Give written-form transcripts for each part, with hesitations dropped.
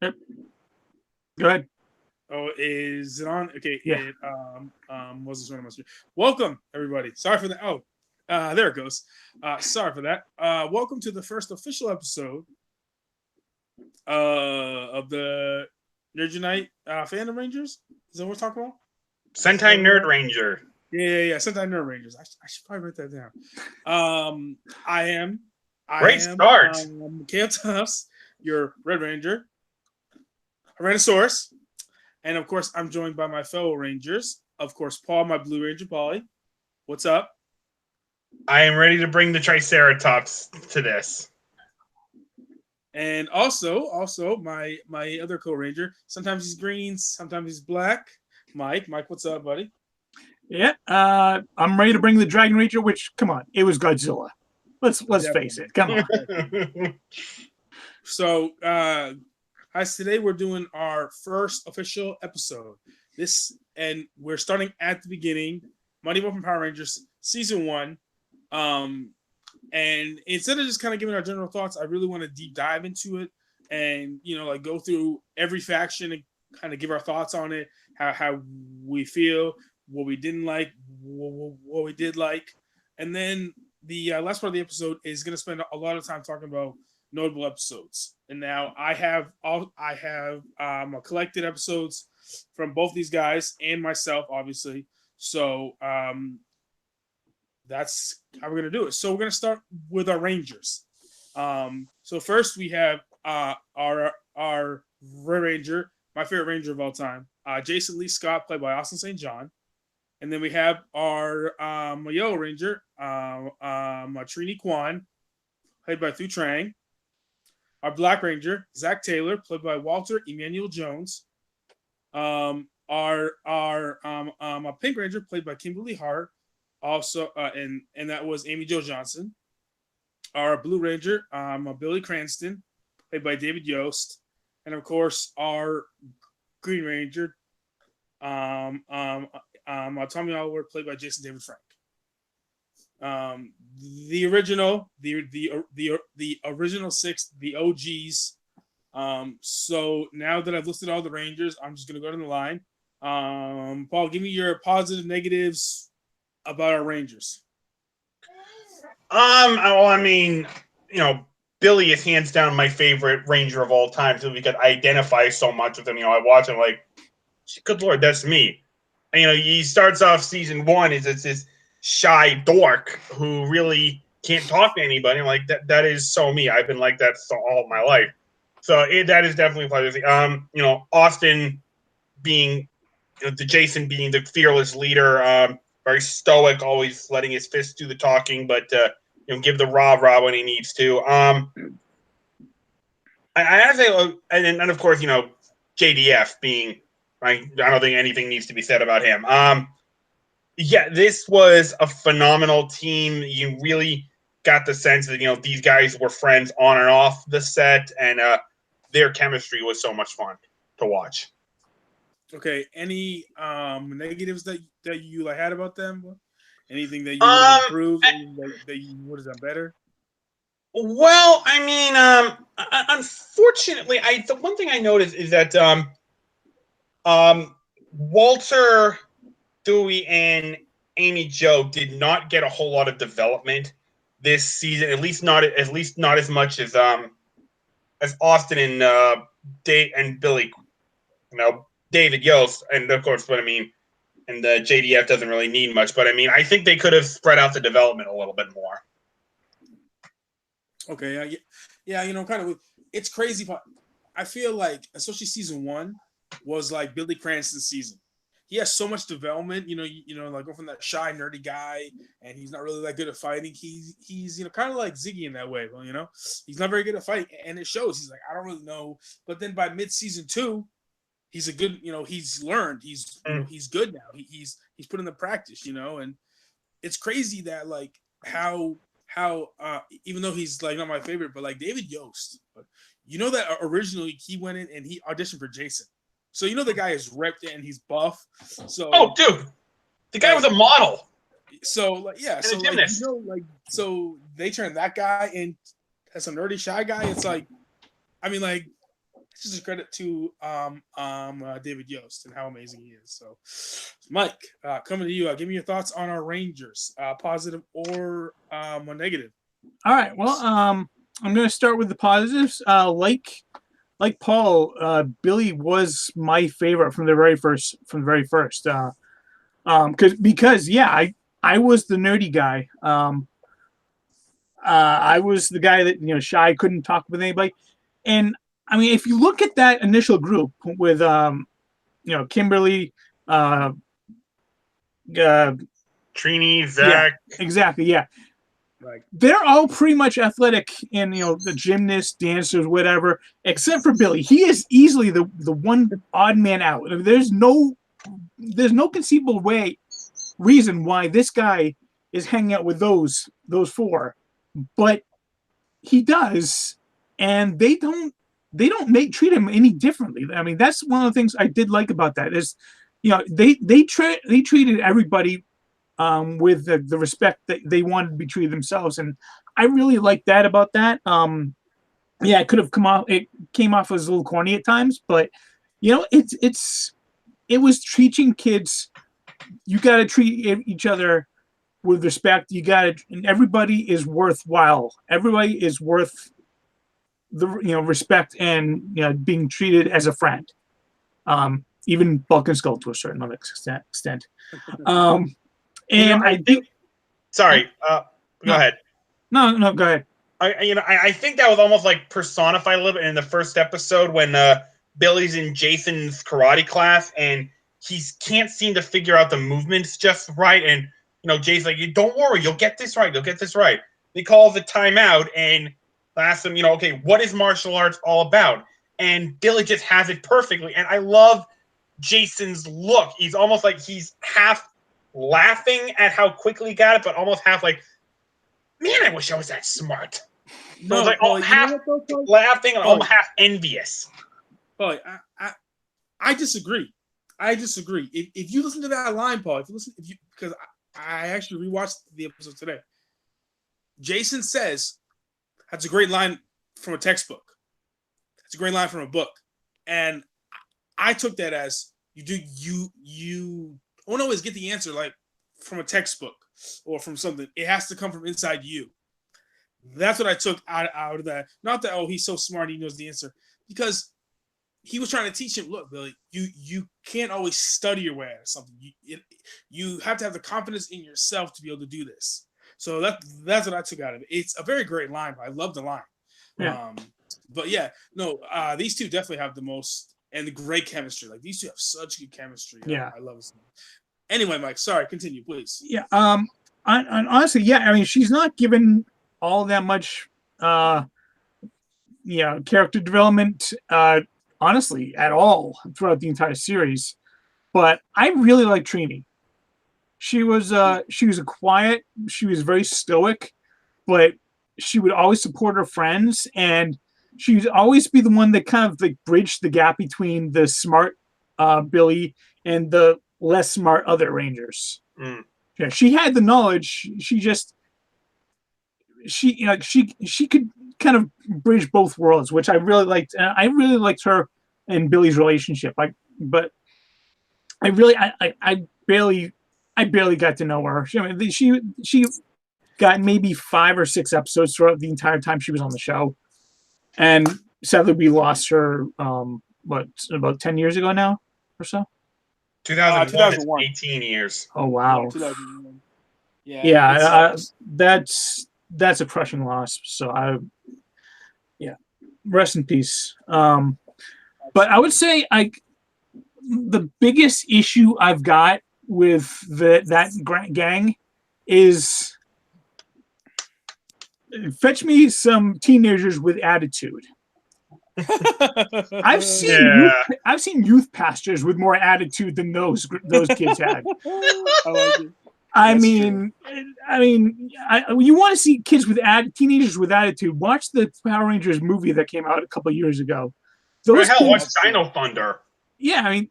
Yep. Go ahead. Oh, is it on? Okay, Yeah. it was this one on my screen. Welcome, everybody. Sorry for that. Oh, there it goes. Sorry for that. Welcome to the first official episode of the Nerd Unite Fandom Rangers. Is that what we're talking about? Sentai Nerd Ranger. Yeah. Sentai Nerd Rangers. I should probably write that down. I am. Great start. Mikhail Tufts, your Red Ranger, Tyrannosaurus. And of course, I'm joined by my fellow Rangers. Of course, Paul, my Blue Ranger, Polly. What's up? I am ready to bring the Triceratops to this. And also my other co-ranger. Sometimes he's green, sometimes he's black. Mike, what's up, buddy? Yeah. I'm ready to bring the Dragon Ranger. Which, come on, it was Godzilla. Let's face it. Come on. So, guys, today we're doing our first official episode. And we're starting at the beginning. Mighty Morphin Power Rangers season 1. And instead of just kind of giving our general thoughts, I really want to deep dive into it and like go through every faction and kind of give our thoughts on it, how we feel, what we didn't like, what we did like, and then the last part of the episode is going to spend a lot of time talking about notable episodes. And now I have collected episodes from both these guys and myself, obviously. So that's how we're gonna do it. So we're gonna start with our Rangers. So first we have our Red Ranger, my favorite Ranger of all time, Jason Lee Scott, played by Austin St. John. And then we have our Yellow Ranger, Trini Kwan, played by Thu Trang. Our Black Ranger, Zach Taylor, played by Walter Emmanuel Jones. Our Pink Ranger, played by Kimberly Hart. Also, and that was Amy Jo Johnson. Our Blue Ranger, Billy Cranston, played by David Yost, and of course our Green Ranger, Tommy Oliver, played by Jason David Frank. The original six, the OGs. So now that I've listed all the Rangers, I'm just gonna go to the line. Paul, give me your positive, negatives about our Rangers. Well, I mean, Billy is hands down my favorite Ranger of all time, so we could identify so much with him. I watch him like, good Lord, that's me. And, he starts off season 1 as this shy dork who really can't talk to anybody. I'm like, that is so me. I've been like that all my life. So that is definitely positive. Austin being the Jason being the fearless leader. Very stoic, always letting his fists do the talking, but give the rah-rah when he needs to. I have to say, and of course, JDF being, I don't think anything needs to be said about him. Yeah, this was a phenomenal team. You really got the sense that, these guys were friends on and off the set, and their chemistry was so much fun to watch. Okay, any negatives that you had about them? Anything that you would have improved? That you would have done better? Well, I mean, unfortunately, the one thing I noticed is that Walter, Dewey, and Amy Jo did not get a whole lot of development this season. At least not as much as Austin and Dave and Billy. David Yost, and of course, what I mean, and the JDF doesn't really need much, but I mean, I think they could have spread out the development a little bit more. Okay, yeah, kind of. It's crazy, but I feel like, especially season 1, was like Billy Cranston's season. He has so much development, like going from that shy, nerdy guy, and he's not really that good at fighting. He's kind of like Ziggy in that way. Well, he's not very good at fighting, and it shows. He's like, I don't really know. But then by mid-season 2, he's a good, he's learned. He's good now. He's put in the practice, and it's crazy that like how even though he's like not my favorite, but like David Yost, that originally he went in and he auditioned for Jason. So the guy is ripped and he's buff. So dude, the guy was a model. So like so they turned that guy in as a nerdy shy guy. It's like, I mean, like, It's just a credit to David Yost and how amazing he is. So, Mike, coming to you, give me your thoughts on our Rangers, positive or negative. All right. Well, I'm going to start with the positives. Like Paul, Billy was my favorite from the very first. Because I was the nerdy guy. I was the guy that shy, couldn't talk with anybody, and I mean, if you look at that initial group with Kimberly, Trini, Zach, exactly, yeah. Right. They're all pretty much athletic and the gymnasts, dancers, whatever, except for Billy. He is easily the one odd man out. I mean, there's no conceivable reason why this guy is hanging out with those four, but he does, and they don't treat him any differently. I mean, that's one of the things I did like about that is, they treated everybody with the respect that they wanted to be treated themselves, and I really like that about that. It could have came off as a little corny at times, but it was teaching kids you got to treat each other with respect. And everybody is worthwhile. Everybody is worth the respect and being treated as a friend. Even Bulk and Skull to a certain extent. And I think. Sorry. Go ahead. No, go ahead. I think that was almost like personified a little bit in the first episode when Billy's in Jason's karate class and he can't seem to figure out the movements just right. And Jason's like, "Don't worry, you'll get this right. You'll get this right." He calls the timeout and asks him, "Okay, what is martial arts all about?" And Billy just has it perfectly. And I love Jason's look. He's almost like he's half laughing at how quickly he got it, but almost half like, "Man, I wish I was that smart." So it's like half laughing and almost half envious. Paul, I disagree. If you listen to that line, Paul, because I actually rewatched the episode today. Jason says, "That's a great line from a textbook. That's a great line from a book," and I took that as you don't always get the answer like from a textbook or from something. It has to come from inside you. That's what I took out of that. Not that he's so smart he knows the answer, because he was trying to teach him, look, Billy, you can't always study your way out of something. You have to have the confidence in yourself to be able to do this. So that's what I took out of it. It's a very great line. I love the line. Yeah. But yeah, no, these two definitely have the most and the great chemistry. Like these two have such good chemistry. Yeah. I love this. Anyway, Mike, sorry, continue, please. Yeah. And honestly, yeah, I mean, she's not given all that much character development honestly at all throughout the entire series. But I really like Trini. She was a quiet, she was very stoic, but she would always support her friends, and she would always be the one that kind of like bridged the gap between the smart Billy and the less smart other Rangers. Yeah, she had the knowledge. She could kind of bridge both worlds, which I really liked. And I really liked her and Billy's relationship. I barely got to know her. She got maybe 5 or 6 episodes throughout the entire time she was on the show, and sadly we lost her. About 10 years ago now or so. 2001. 18 years. Oh wow. 2001. Yeah. That's a crushing loss. So rest in peace. But I would say the biggest issue I've got with that gang is fetch me some teenagers with attitude. I've seen youth pastors with more attitude than those kids had. I mean, you want to see kids with teenagers with attitude? Watch the Power Rangers movie that came out a couple of years ago. Watch Dino Thunder. Yeah, I mean,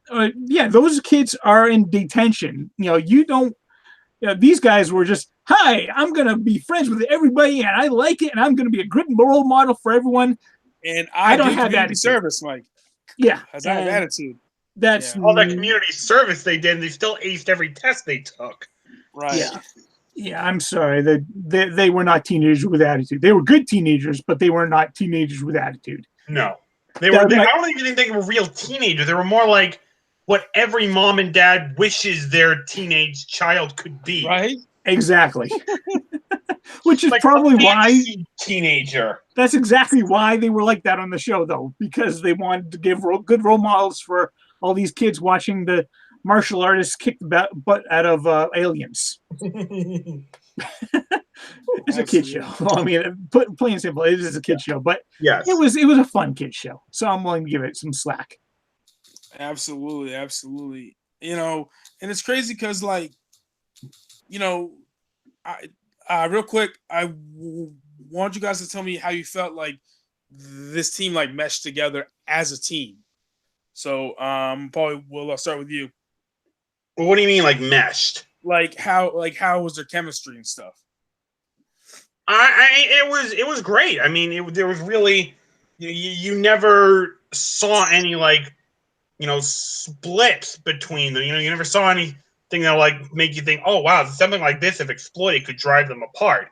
those kids are in detention. These guys were just, hi, I'm gonna be friends with everybody, and I like it, and I'm gonna be a good role model for everyone. And I don't have that service, Mike. Yeah, has that and attitude. that's Yeah. All that community service they did, they still aced every test they took. Right. Yeah. Yeah, I'm sorry. They were not teenagers with attitude. They were good teenagers, but they were not teenagers with attitude. No. I don't even think they were real teenagers. They were more like what every mom and dad wishes their teenage child could be. Right? Exactly. Which is like probably why teenager. That's exactly why they were like that on the show, though, because they wanted to give good role models for all these kids watching the martial artists kick the butt out of aliens. It's a kid show. I mean, plain and simple, it is a kid show, but yes, it was a fun kid show, so I'm willing to give it some slack. Absolutely, absolutely. You know, and it's crazy because, like, you know, real quick, want you guys to tell me how you felt like this team like meshed together as a team. So, Paul, we'll start with you. Well, what do you mean, like meshed? Like how was their chemistry and stuff? It was great. I mean, there was really you never saw any like splits between them. You never saw anything that like make you think, oh wow, something like this if exploited could drive them apart.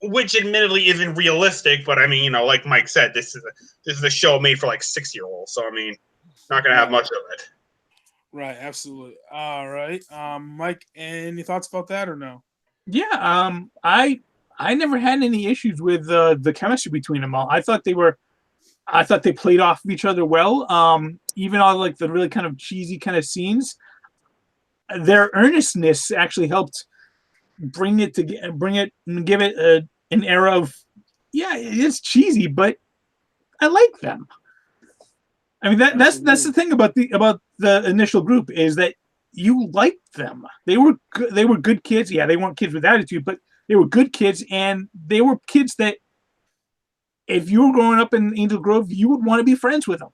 Which admittedly isn't realistic, but I mean, like Mike said, this is a show made for like 6-year-olds, so I mean, not gonna have much of it. Right, absolutely. All right, Mike, any thoughts about that or no? Yeah, I never had any issues with the chemistry between them all. I thought they played off of each other well. Even all like the really kind of cheesy kind of scenes, their earnestness actually helped bring it and give it an era of, yeah, it's cheesy, but I like them. I mean that's the thing about the initial group is that you liked them. They were good kids. Yeah, they weren't kids with attitude, but they were good kids, and they were kids that if you were growing up in Angel Grove, you would want to be friends with them.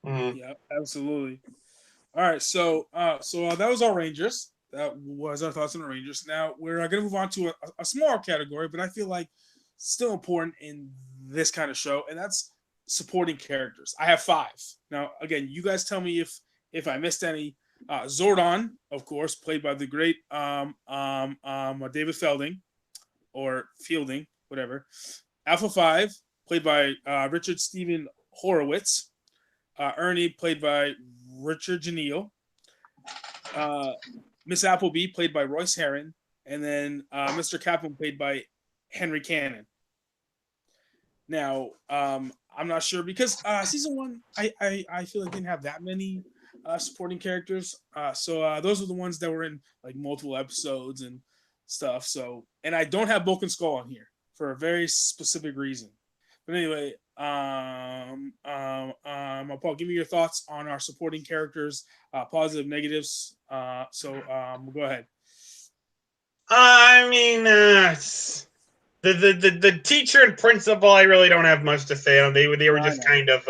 Mm-hmm. Yeah, absolutely. All right, so that was our Rangers. That was our thoughts on the Rangers. Now we're going to move on to a smaller category, but I feel like still important in this kind of show, and that's supporting characters. I have 5. Now, again, you guys tell me if I missed any. Zordon, of course, played by the great David Fielding, whatever. Alpha 5, played by Richard Steven Horowitz. Ernie, played by Richard Janelle. Miss Appleby, played by Royce Heron. And then Mr. Kaplan, played by Henry Cannon. Now, I'm not sure because season 1, I feel like didn't have that many supporting characters. So those are the ones that were in like multiple episodes and stuff. So, and I don't have Bulk and Skull on here for a very specific reason. But anyway, Paul, give me your thoughts on our supporting characters, positive, negatives. So go ahead. I mean, the teacher and principal, I really don't have much to say on. They were just kind of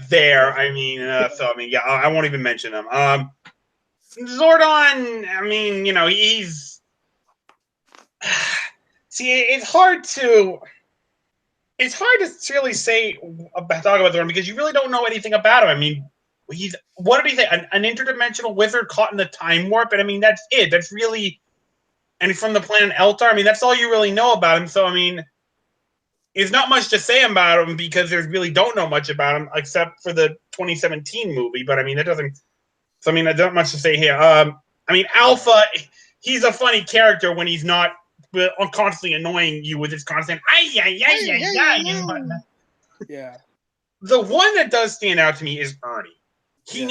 there. I mean, so I mean, yeah, I won't even mention them. Zordon, I mean, he's see, it's hard to really talk about Zordon because you really don't know anything about him. I mean, what did he say? An interdimensional wizard caught in the time warp, and I mean that's it. That's really, and he's from the planet Eltar. I mean, that's all you really know about him. So I mean, there's not much to say about him because there's really don't know much about him except for the 2017 movie. But I mean, that doesn't. So I mean, there's not much to say here. I mean, Alpha, he's a funny character when he's not constantly annoying you with his constant Yeah. The one that does stand out to me is Ernie. He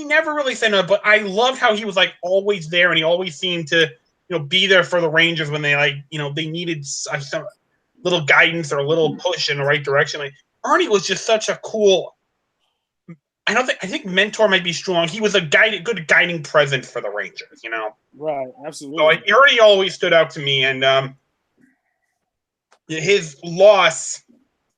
never really said no, but I loved how he was like always there, and he always seemed to be there for the Rangers when they they needed some little guidance or a little push in the right direction. Like Ernie was just such a cool. I think mentor might be strong. He was a good guiding presence for the Rangers. Right, absolutely. So Ernie always stood out to me, and his loss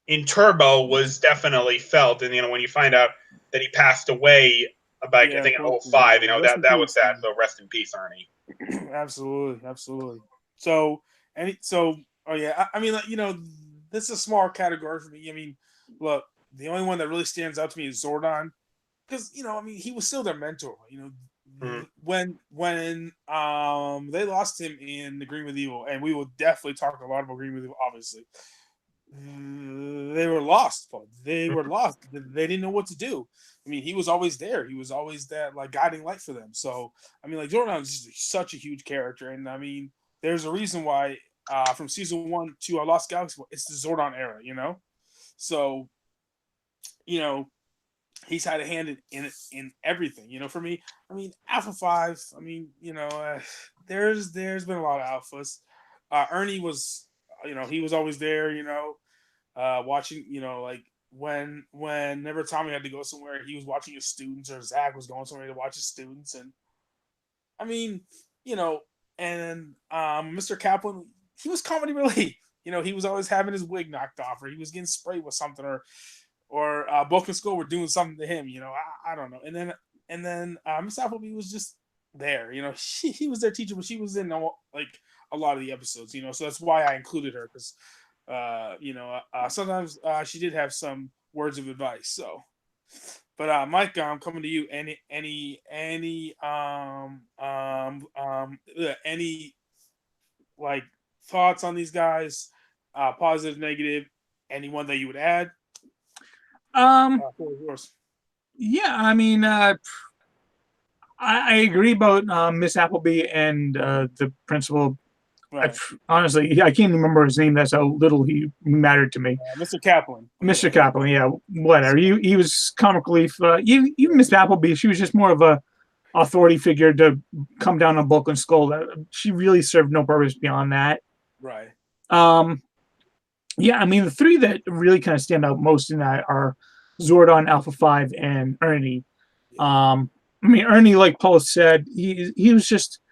in Turbo was definitely felt. And when you find out that he passed away about I think in 2005, that was sad. So rest in peace, Ernie. Absolutely. So I mean, this is a small category for me. I mean, look, the only one that really stands out to me is Zordon, because I mean, he was still their mentor. When they lost him in the Green with Evil, and we will definitely talk a lot about Green with Evil, obviously. They were lost, Paul. They were lost. They didn't know what to do. I mean, he was always there. He was always that like guiding light for them. So I mean, like Zordon is just such a huge character, and I mean, there's a reason why from season 1 to Lost Galaxy, it's the Zordon era. So he's had a hand in everything. For me, I mean, Alpha 5. I mean, there's been a lot of alphas. Ernie was, he was always there. Watching. Like whenever Tommy had to go somewhere, he was watching his students, or Zach was going somewhere to watch his students. And I mean, and Mr. Kaplan, he was comedy relief. He was always having his wig knocked off, or he was getting sprayed with something, or both in school were doing something to him. I don't know. And then Miss Appleby was just there. He was their teacher, but she was in like a lot of the episodes. So that's why I included her, because sometimes she did have some words of advice. So, but Mike, I'm coming to you. Any like thoughts on these guys? Positive, negative, anyone that you would add? Yours. Yeah, I mean, I agree about Miss Appleby and the principal. Right. Honestly, I can't remember his name. That's how little he mattered to me. Mr. Kaplan. Mr. Kaplan, yeah, whatever. He was comic relief. Even Miss Appleby, she was just more of a authority figure to come down on Bulk and Skull. She really served no purpose beyond that. Right. Yeah, I mean, the three that really kind of stand out most in that are Zordon, Alpha 5, and Ernie. I mean, Ernie, like Paul said, he was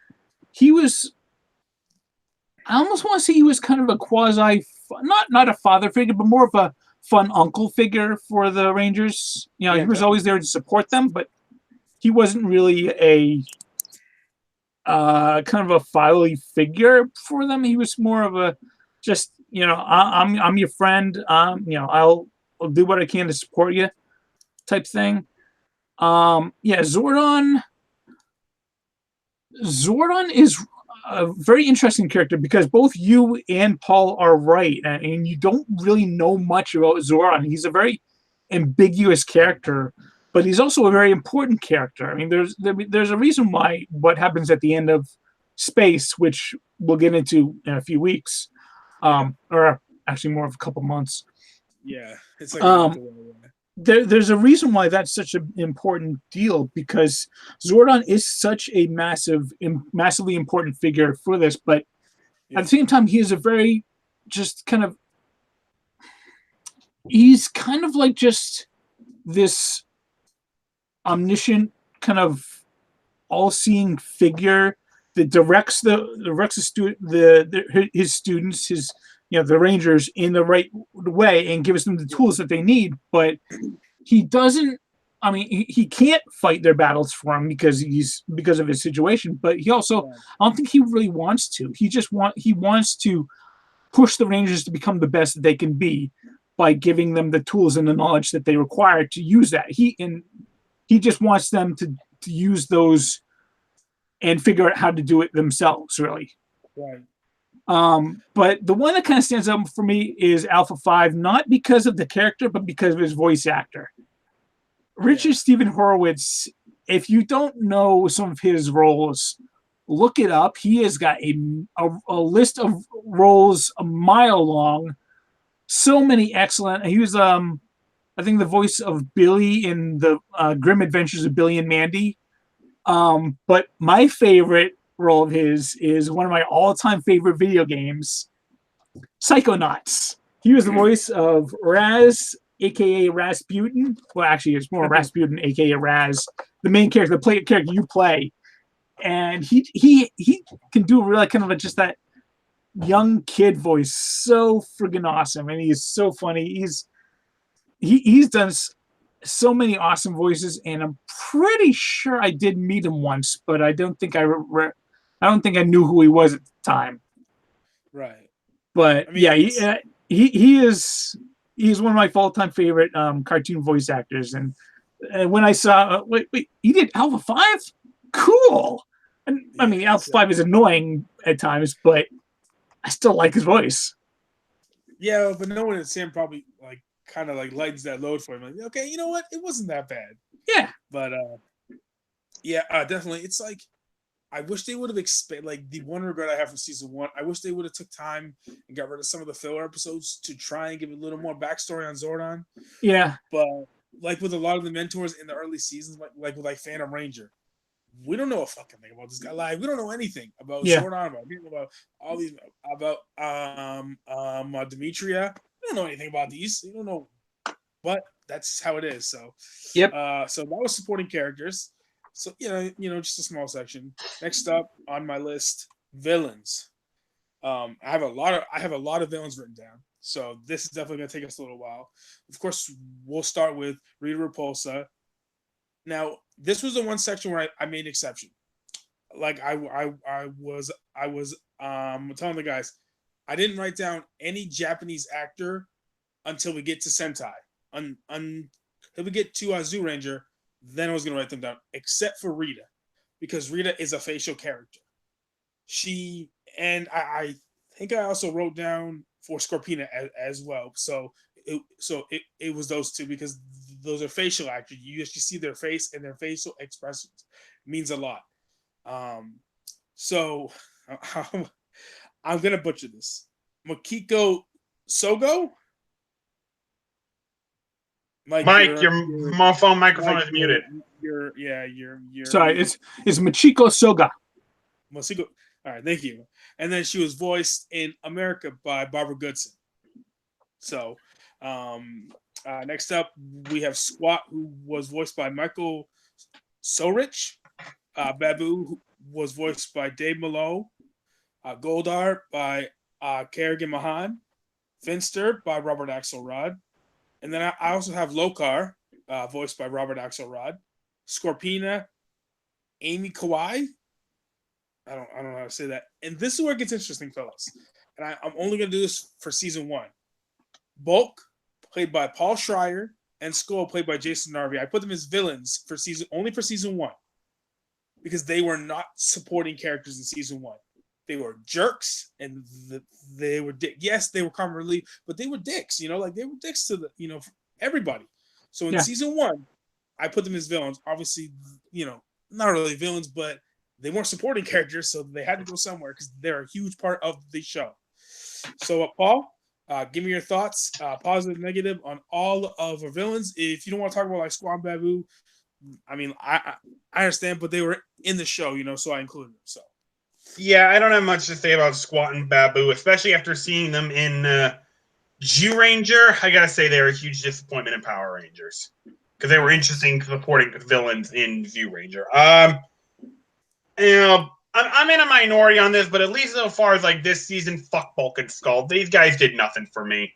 I almost want to say he was kind of a quasi, not a father figure, but more of a fun uncle figure for the Rangers. He was always there to support them, but he wasn't really a kind of a fatherly figure for them. He was more of a just, I'm your friend. I'll do what I can to support you, type thing. Zordon is a very interesting character because both you and Paul are right, and you don't really know much about Zordon. He's a very ambiguous character, but he's also a very important character. I mean, there's a reason why what happens at the end of Space, which we'll get into in a few weeks, or actually more of a couple months. Yeah, it's like there's a reason why that's such an important deal, because Zordon is such a massively important figure for this, but at the same time, he is a very just kind of, he's kind of like just this omniscient kind of all-seeing figure that directs his students, the Rangers, in the right way and gives them the tools that they need. But he doesn't. I mean, he can't fight their battles for him because of his situation. But he also, I don't think he really wants to. He wants to push the Rangers to become the best that they can be by giving them the tools and the knowledge that they require to use that. He just wants them to use those and figure out how to do it themselves, really. Right. But the one that kind of stands out for me is Alpha 5, not because of the character, but because of his voice actor. Richard Stephen Horowitz, if you don't know some of his roles, look it up. He has got a list of roles a mile long. So many excellent. He was, I think, the voice of Billy in the Grim Adventures of Billy and Mandy. But my favorite role of his is one of my all-time favorite video games, Psychonauts. He was the voice of Raz, aka Rasputin. Well, actually, it's more Rasputin, aka Raz, the main character, the character you play. And he can do really kind of just that young kid voice, so friggin' awesome, and he's so funny. He's done so many awesome voices, and I'm pretty sure I did meet him once, but I don't think I knew who he was at the time. Right. But I mean, he is he's one of my all-time favorite cartoon voice actors. And when I saw, wait, he did Alpha 5? Cool. And I mean, Alpha 5 is annoying at times, but I still like his voice. Yeah, but no one at Sam probably like kind of like lightens that load for him. Like, okay, you know what? It wasn't that bad. Yeah. But yeah, definitely. It's like I wish they would have expanded. Like the one regret I have from season 1, I wish they would have took time and got rid of some of the filler episodes to try and give a little more backstory on Zordon. Yeah. But like with a lot of the mentors in the early seasons, like with like Phantom Ranger, we don't know a fucking thing about this guy. Like we don't know anything about Zordon, about all these, about Demetria. We don't know anything about these. You don't know, but that's how it is. So yep. So that was supporting characters. So you know, just a small section. Next up on my list, villains. I have a lot of villains written down. So this is definitely gonna take us a little while. Of course, we'll start with Rita Repulsa. Now, this was the one section where I made an exception. Like I was telling the guys, I didn't write down any Japanese actor until we get to Sentai. Until we get to Zoo Ranger, then I was gonna write them down, except for Rita, because Rita is a facial character. She and I think I also wrote down for Scorpina as well. So it was those two because those are facial actors. You actually see their face and their facial expressions means a lot. So I'm gonna butcher this. Makiko Sogo. Mike, your phone microphone is muted. You're sorry. It's Machiko Soga. Machiko. All right, thank you. And then she was voiced in America by Barbara Goodson. So, next up we have Squat, who was voiced by Michael Sorich. Babu, who was voiced by Dave Malone. Goldar by Kerrigan Mahan. Finster by Robert Axelrod. And then I also have Lokar, voiced by Robert Axelrod. Scorpina, Amy Kawai. I don't know how to say that. And this is where it gets interesting, fellas. And I'm only going to do this for season 1. Bulk, played by Paul Schreier, and Skull, played by Jason Narvi. I put them as villains only for season 1, because they were not supporting characters in season 1. They were jerks, and they were dicks. Yes, they were comic relief, but they were dicks. You know, like they were dicks to everybody. So in season 1, I put them as villains. Obviously, not really villains, but they weren't supporting characters, so they had to go somewhere because they're a huge part of the show. So, Paul, give me your thoughts, positive, negative, on all of our villains. If you don't want to talk about like Squad Babu, I mean, I understand, but they were in the show, so I included them. So, yeah, I don't have much to say about Squat and Babu, especially after seeing them in Jew Ranger. I gotta say they were a huge disappointment in Power Rangers because they were interesting supporting villains in Jew Ranger. I'm in a minority on this, but at least so far as like this season, fuck Bulk and Skull. These guys did nothing for me.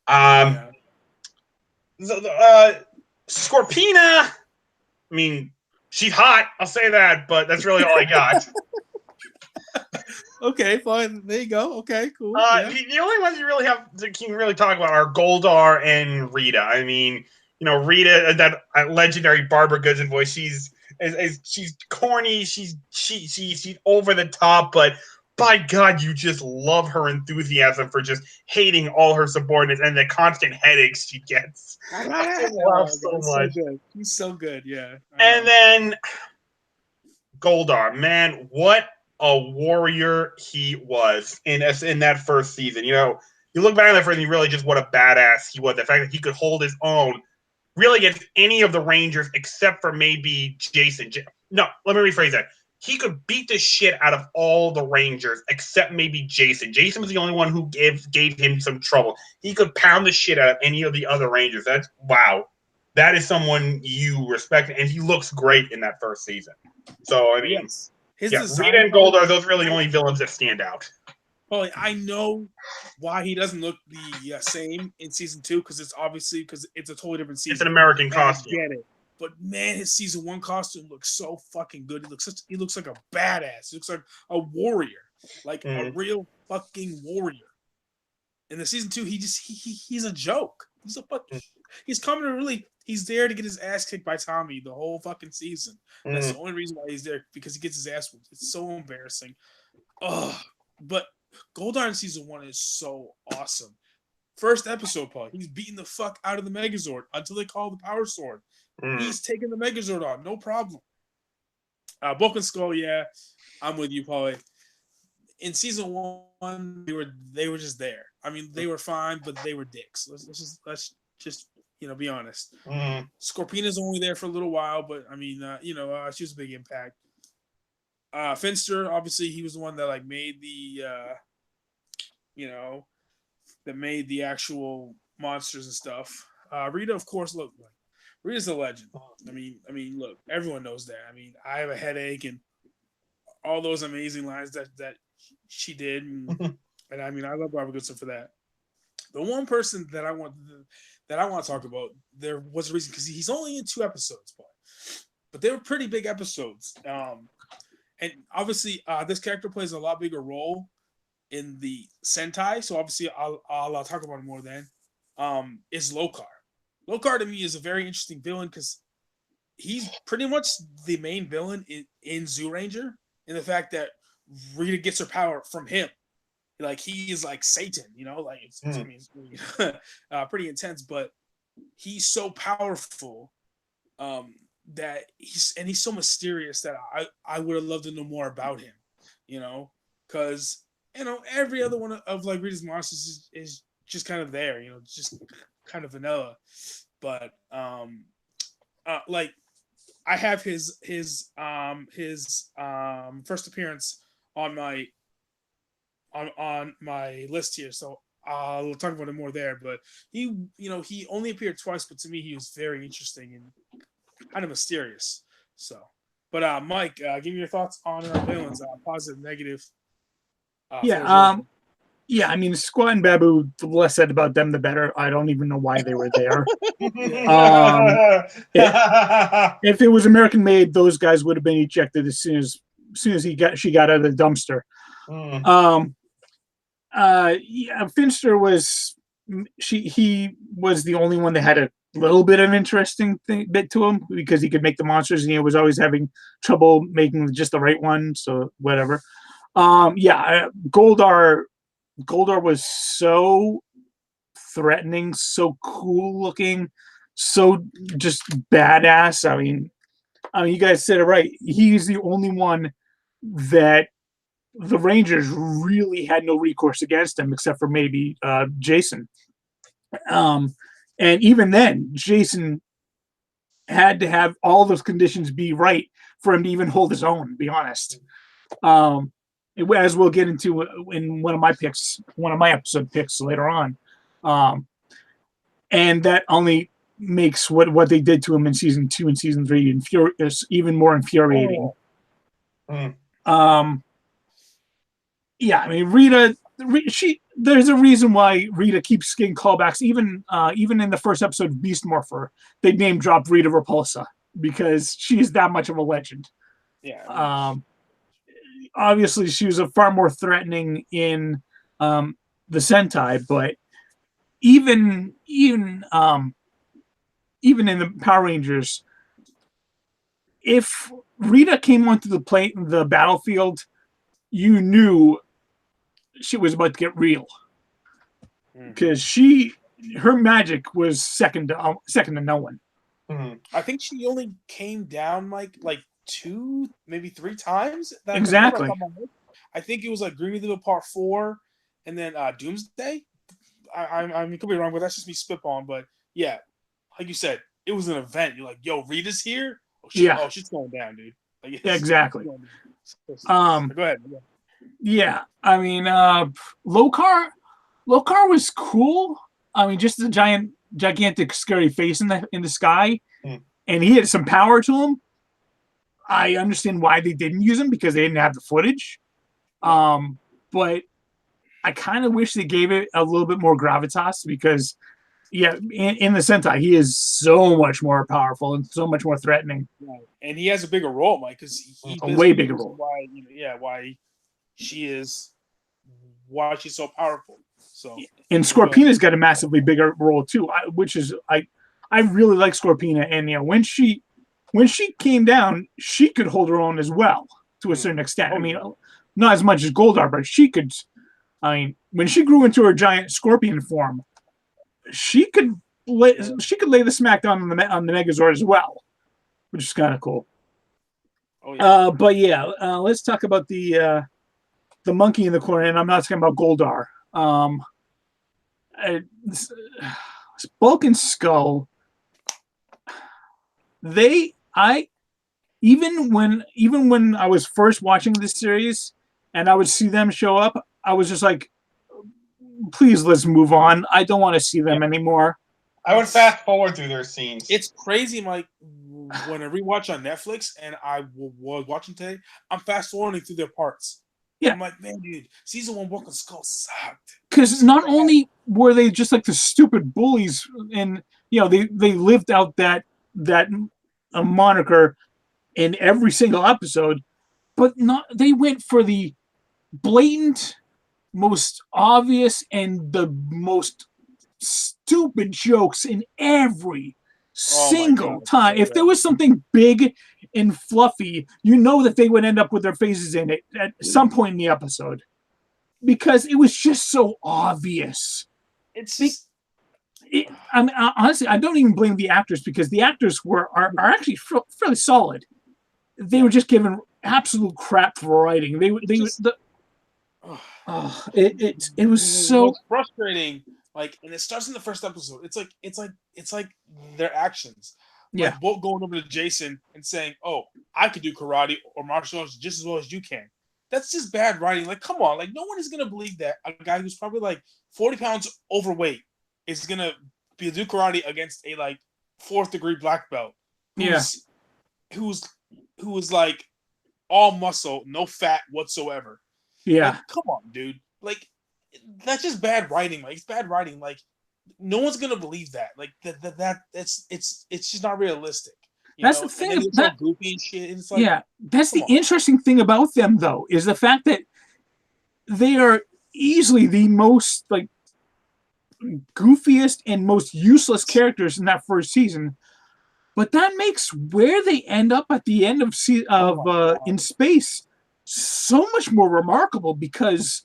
Scorpina, I mean, she's hot. I'll say that, but that's really all I got. Okay, fine. There you go. Okay, cool. The only ones you really have that can really talk about are Goldar and Rita. I mean, Rita, that legendary Barbara Goodson voice. She's corny. She's over the top, but by God, you just love her enthusiasm for just hating all her subordinates and the constant headaches she gets. I love so much. So good. He's so good, yeah. And then Goldar, man, what a warrior he was in that first season. You look back at that first, and you really just what a badass he was. The fact that he could hold his own really against any of the Rangers except for maybe Jason. No, let me rephrase that. He could beat the shit out of all the Rangers except maybe Jason. Jason was the only one who gave him some trouble. He could pound the shit out of any of the other Rangers. That's wow. That is someone you respect, and he looks great in that first season. So I mean, Rita and Goldar, those are really the only villains that stand out. Well, I know why he doesn't look the same in season 2 because it's a totally different season. It's an American costume. I get it. But man, his season 1 costume looks so fucking good. He looks like a badass. He looks like a warrior, like a real fucking warrior. in the season 2, he's a joke. He's coming to really. He's there to get his ass kicked by Tommy the whole fucking season. That's the only reason why he's there, because he gets his ass whooped. It's so embarrassing. Oh, but Goldar in season 1 is so awesome. First episode, Paul. He's beating the fuck out of the Megazord until they call the Power Sword. He's taking the Megazord on, no problem. Bulk and Skull, yeah, I'm with you, Paul. In season 1, they were just there. I mean, they were fine, but they were dicks. Let's just be honest. Scorpina's only there for a little while, but I mean, she was a big impact. Finster, obviously, he was the one that like made the, that made the actual monsters and stuff. Rita, of course, look, Rita's a legend. I mean, look, everyone knows that. I mean, I have a headache and all those amazing lines that she did, and I mean, I love Barbara Goodson for that. The one person that I want to talk about, there was a reason, because he's only in 2 episodes, but they were pretty big episodes. And obviously, this character plays a lot bigger role in the Sentai, so obviously I'll talk about it more then. Is Lokar. Lokar to me is a very interesting villain because he's pretty much the main villain in Zoo Ranger, in the fact that Rita gets her power from him. Like, he is like Satan, like it's pretty intense, but he's so powerful that he's so mysterious that I would have loved to know more about him, because every other one of like Rita's monsters is just kind of there, just kind of vanilla, but like I have his first appearance on my list here, so I'll talk about it more there. But he only appeared twice, but to me he was very interesting and kind of mysterious. So, but Mike, give me your thoughts on our villains, positive, negative. Yeah, I mean, Squat and Babu, the less said about them, the better. I don't even know why they were there. If it was American made, those guys would have been ejected as soon as she got out of the dumpster. Finster was he was the only one that had a little bit of interesting bit to him, because he could make the monsters and he was always having trouble making just the right one. So whatever. Goldar was so threatening, so cool looking, so just badass. I mean, you guys said it right. He's the only one that the Rangers really had no recourse against him, except for maybe Jason. And even then, Jason had to have all those conditions be right for him to even hold his own, to be honest. As we'll get into in one of my episode picks later on. And that only makes what they did to him in season 2 and season 3 even more infuriating. I mean, Rita, there's a reason why Rita keeps getting callbacks. Even in the first episode of Beast Morpher, they name dropped Rita Repulsa because she is that much of a legend. Yeah. Obviously, she was far more threatening in the Sentai, but even in the Power Rangers, if Rita came onto the battlefield, you knew she was about to get real, because her magic was second to no one. I think she only came down like 2, maybe 3 times. Exactly. I think it was like Green Devil Part 4, and then Doomsday. I could be wrong, but that's just me spitballing. But yeah, like you said, it was an event. You're like, yo, Rita's here. Oh, she's going down, dude. Like, exactly. Go ahead. Yeah, I mean, Lokar was cool. I mean, just a gigantic, scary face in the sky, and he had some power to him. I understand why they didn't use him, because they didn't have the footage. But I kind of wish they gave it a little bit more gravitas, because in the Sentai, he is so much more powerful and so much more threatening. Right. And he has a bigger role, Mike, because he's a way bigger role. Why she's so powerful. So and Scorpina's got a massively bigger role too, which is I really like Scorpina, and when she came down, she could hold her own as well to a certain extent. I mean, not as much as Goldar, but she could. I mean, when she grew into her giant scorpion form, she could lay the smackdown on the Megazord as well, which is kind of cool. Oh, yeah. But yeah, let's talk about the monkey in the corner, and I'm not talking about Goldar. Bulk and Skull. Even when I was first watching this series, and I would see them show up, I was just like, please, let's move on. I don't want to see them anymore. I would fast forward through their scenes. It's crazy, Mike. When I rewatch on Netflix, and I was watching today, I'm fast forwarding through their parts. Yeah. I'm like, man, dude, season 1 Bulk and Skull sucked. Because not only were they just like the stupid bullies, and they lived out that moniker in every single episode, but they went for the blatant, most obvious, and the most stupid jokes in every single time. If there was something big and fluffy, that they would end up with their faces in it at some point in the episode, because it was just so obvious. Honestly, I don't even blame the actors, because the actors are actually fairly solid. They were just given absolute crap for writing. It was so frustrating. Like, and it starts in the first episode. It's like their actions. Yeah. Like Bolt going over to Jason and saying, "Oh, I could do karate or martial arts just as well as you can." That's just bad writing. Like, come on. Like, no one is gonna believe that a guy who's probably like 40 pounds overweight is gonna do karate against a like 4th degree black belt. Who's like all muscle, no fat whatsoever. Yeah. Like, come on, dude. Like, that's just bad writing. Like, it's bad writing. Like, no one's gonna believe that. Like it's just not realistic. That's the thing. It's all goofy and shit. It's like, that's the interesting thing about them, though, is the fact that they are easily the most like goofiest and most useless characters in that first season. But that makes where they end up at the end of in space so much more remarkable, because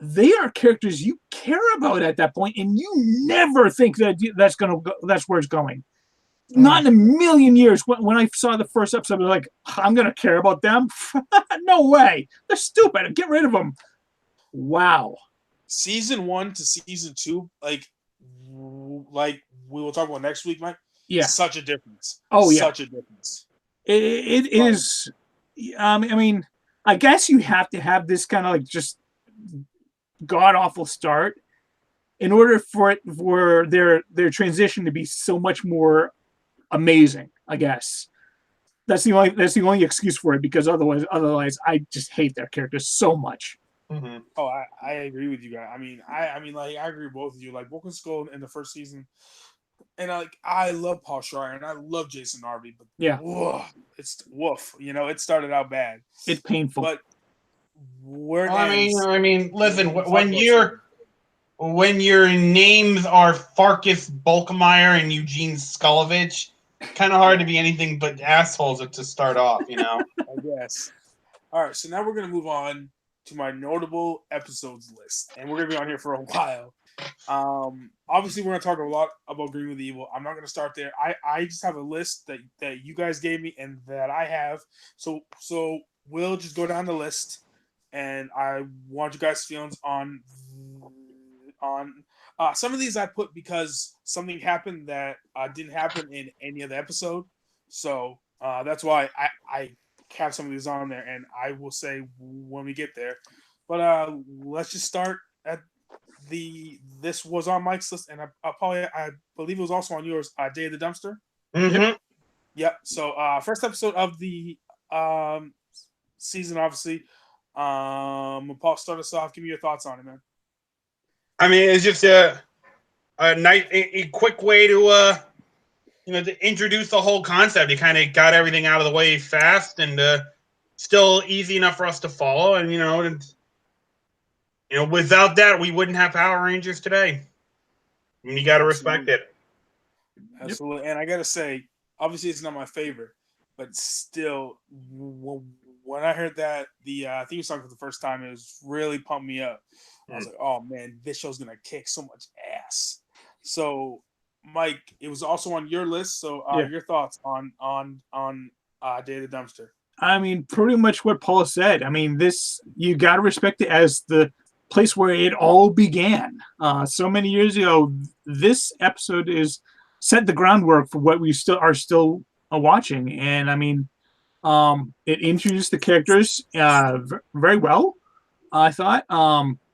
they are characters you care about at that point, and you never think that's where it's going. Not in a million years. When I saw the first episode, I was like, I'm gonna care about them? No way. They're stupid. Get rid of them. Wow. Season 1 to season 2, like we will talk about next week, Mike. Yeah. Such a difference. Oh, yeah. Such a difference. It is. I mean, I guess you have to have this kind of like just god awful start in order for their transition to be so much more amazing. I guess that's the only excuse for it, because otherwise I just hate their characters so much. Mm-hmm. Oh, I agree with you guys. I mean, like, I agree with both of you. Like, Broken Skull in the first season, and I love Paul Schreier and I love Jason Harvey, but it's woof. It started out bad. It's painful. But I mean, listen, when your names are Farkas Bulkemeyer and Eugene Skolovich, kind of hard to be anything but assholes to start off, I guess. All right, so now we're gonna move on to my notable episodes list, and we're gonna be on here for a while. Obviously, we're gonna talk a lot about Green with Evil. I'm not gonna start there. I just have a list that you guys gave me and that I have. So we'll just go down the list, and I want you guys' feelings on some of these I put because something happened that didn't happen in any other episode. So that's why I have some of these on there, and I will say when we get there. But let's just start at this was on Mike's list, and I believe it was also on yours. Day of the Dumpster. Mm-hmm. Yep. So first episode of the season, obviously. Paul, start us off. Give me your thoughts on it, man. I mean, it's just a nice, a quick way to to introduce the whole concept. You kind of got everything out of the way fast and still easy enough for us to follow, and without that, we wouldn't have Power Rangers today. You got to respect it. Absolutely. And I got to say, obviously it's not my favorite, but still, when I heard that the theme song for the first time, it was really pumped me up. I was like, oh man, this show's gonna kick so much ass. So, Mike, it was also on your list. So, your thoughts on Day of the Dumpster? I mean, pretty much what Paul said. I mean, you got to respect it as the place where it all began. So many years ago, this episode is set the groundwork for what we are still watching. And I mean, it introduced the characters very well, I thought.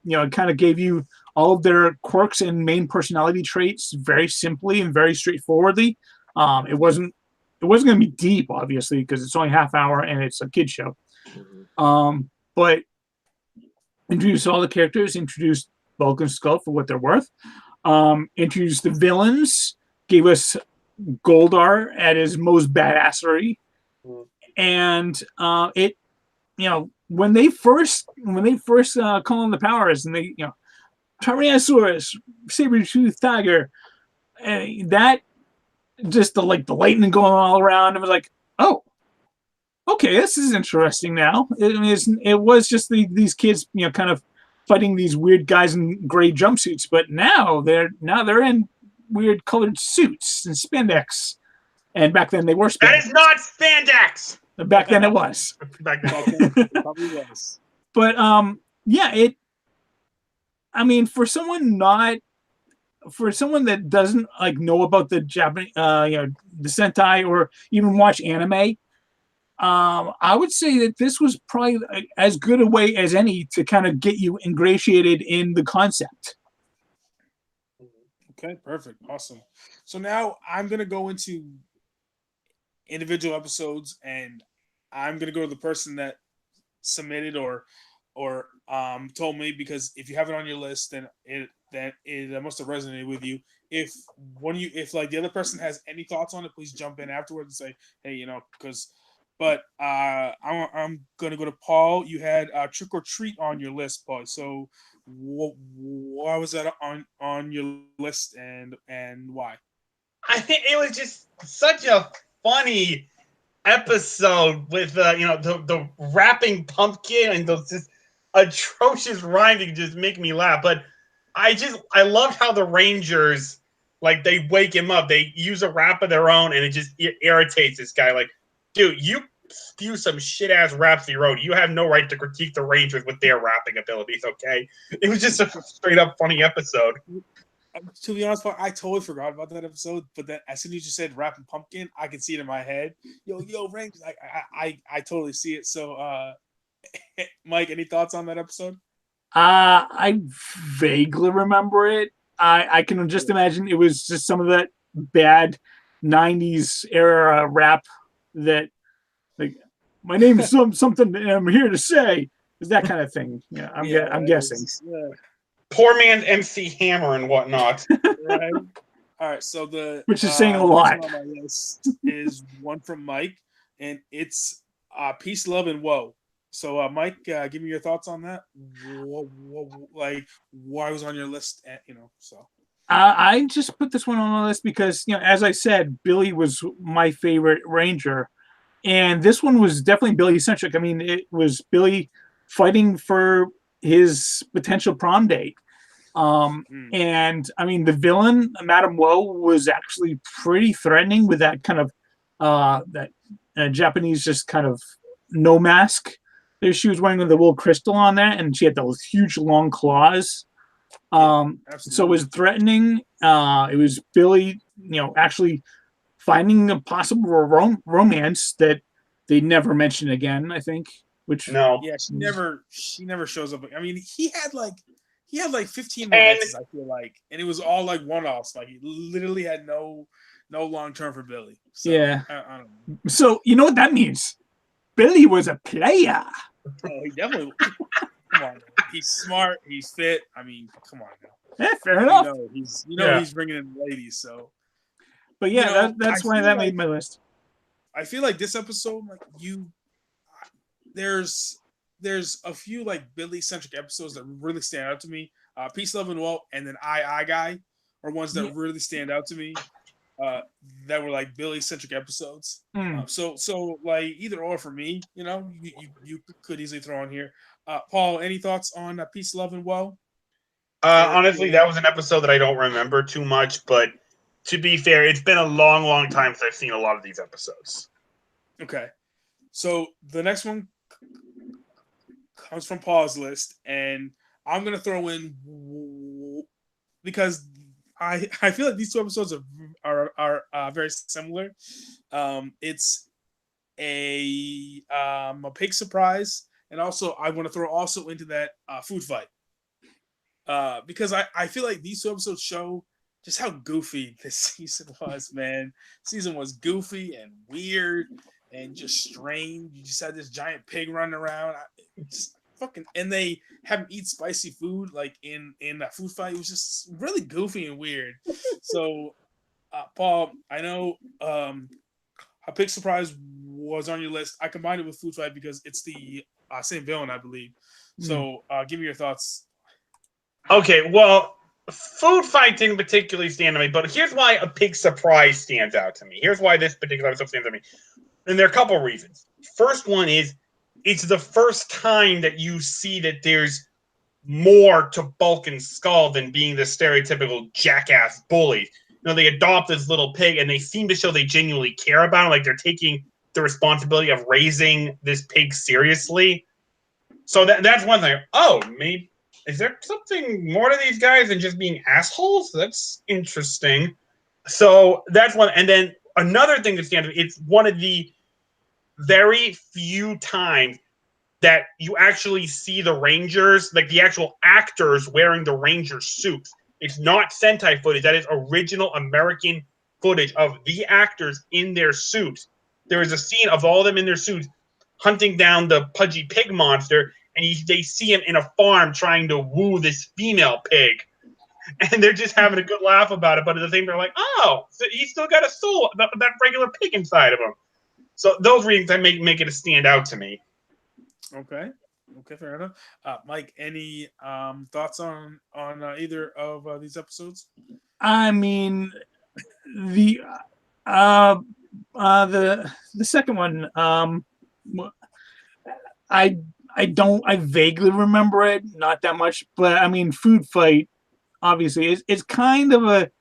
It kind of gave you all of their quirks and main personality traits very simply and very straightforwardly. It wasn't going to be deep, obviously, because it's only half hour and it's a kid show. But introduced all the characters, introduced Bulk and Skull for what they're worth, introduced the villains, gave us Goldar at his most badassery, and when they first call on the powers and they Tyrannosaurus, saber-toothed tiger, and that just the lightning going all around, it was like, oh, okay, this is interesting now. It was just these kids, kind of fighting these weird guys in gray jumpsuits, but now they're in weird colored suits and spandex. And back then they were spandex. That is not spandex. Back then it was. Back then it probably was. But for someone that doesn't know about the Japanese, the Sentai or even watch anime, I would say that this was probably as good a way as any to kind of get you ingratiated in the concept. Okay, perfect. Awesome. So now I'm going to go into individual episodes, and I'm going to go to the person that submitted or told me, because if you have it on your list, then it must have resonated with you. If the other person has any thoughts on it, please jump in afterwards and say, hey, because. But I'm gonna go to Paul. You had Trick or Treat on your list, Paul. So why was that on your list, and why? I think it was just such a funny episode with the rapping pumpkin and those just atrocious rhyming just make me laugh. But I loved how the Rangers, they wake him up. They use a rap of their own, and it irritates this guy. Dude, you spew some shit ass raps you wrote. You have no right to critique the Rangers with their rapping abilities, okay? It was just a straight up funny episode. To be honest, I totally forgot about that episode, but then as soon as you said Rap and Pumpkin, I can see it in my head. Yo, Rangers, I totally see it. So, Mike, any thoughts on that episode? I vaguely remember it. I can just imagine it was just some of that bad 90s era rap that, my name is something and I'm here to say, is that kind of thing. Yeah, I'm guessing. Poor man's MC Hammer and whatnot. Right. All right. So which is saying a lot. On my list is one from Mike, and it's Peace, Love, and Woe. So, Mike, give me your thoughts on that. Why was on your list? So. I just put this one on the list because, as I said, Billy was my favorite Ranger. And this one was definitely Billy-centric. I mean, it was Billy fighting for his potential prom date. And, I mean, the villain, Madame Woe, was actually pretty threatening with that kind of, that Japanese just kind of no mask. She was wearing the little crystal on that, and she had those huge long claws. So it was threatening. It was Billy, actually finding a possible romance that they never mentioned again, I think. Which she never shows up. I mean, he had like 15 romances, I feel like, and it was all one-offs. He literally had no long term for Billy. So, yeah. I don't know. So you know what that means? Billy was a player. Oh, he definitely. Come on, he's smart. He's fit. I mean, come on now. Yeah, fair enough. He's bringing in ladies. So, but yeah, that's why that made my list. I feel like this episode, there's there's a few like Billy centric episodes that really stand out to me. Peace, Love, and Walt, and then I Guy are ones that really stand out to me. That were like Billy centric episodes. So like either or for me, you could easily throw on here. Paul, any thoughts on Peace, Love, and Woe? Honestly, that was an episode that I don't remember too much, but to be fair, it's been a long, long time since I've seen a lot of these episodes. Okay. So the next one comes from Paul's list, and I'm going to throw in, because I feel like these two episodes are very similar. It's a pig surprise, and also I want to throw also into that food fight. Because I feel like these two episodes show just how goofy this season was, man. Season was goofy and weird and just strange. You just had this giant pig running around. And they have him eat spicy food like in that food fight. It was just really goofy and weird. So, Paul, I know a pig surprise was on your list. I combined it with food fight because it's the same villain, I believe. So, give me your thoughts. Okay, well, food fight didn't particularly stand to me, but here's why a pig surprise stands out to me. Here's why this particular episode stands out to me. And there are a couple of reasons. First one is it's the first time that you see that there's more to Bulk and Skull than being the stereotypical jackass bully. They adopt this little pig, and they seem to show they genuinely care about him, like they're taking the responsibility of raising this pig seriously. So that's one thing. Oh, maybe is there something more to these guys than just being assholes? That's interesting. So that's one. And then another thing that stands out, it's one of the very few times that you actually see the Rangers, like the actual actors wearing the Ranger suits. It's not Sentai footage. That is original American footage of the actors in their suits. There is a scene of all of them in their suits hunting down the pudgy pig monster, and they see him in a farm trying to woo this female pig. And they're just having a good laugh about it, but at the same time, they're like, oh, so he's still got a soul, that regular pig inside of him. So those reasons that make it stand out to me. Okay, fair enough. Mike, any thoughts on either of these episodes? I mean, the second one, I vaguely remember it, not that much, but I mean, food fight obviously is kind of a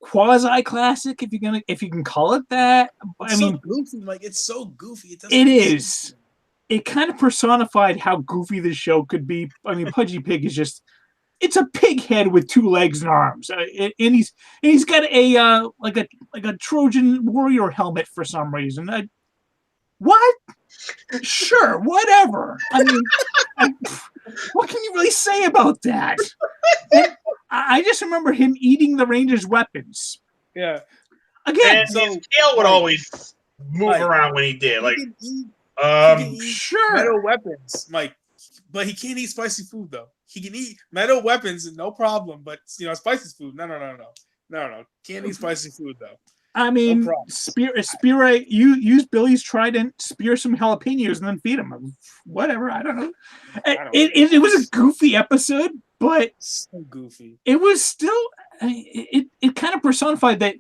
quasi classic, if you can call it that. It's so goofy, Mike. It's so goofy. It is. It kind of personified how goofy this show could be. I mean, Pudgy Pig is just—it's a pig head with 2 legs and arms, and he's got a like a Trojan warrior helmet for some reason. What? Sure, whatever. I mean, what can you really say about that? And I just remember him eating the Rangers' weapons. Yeah. Again, and his tail would always move around when he did. Like, he can eat sure, metal weapons, Mike, but he can't eat spicy food though. He can eat metal weapons, no problem. But spicy food, no. Can't eat spicy food though. I mean, no spear. You use Billy's trident, spear some jalapenos, and then feed him. Whatever, I don't know. It was a goofy episode, but so goofy. It was still. It kind of personified that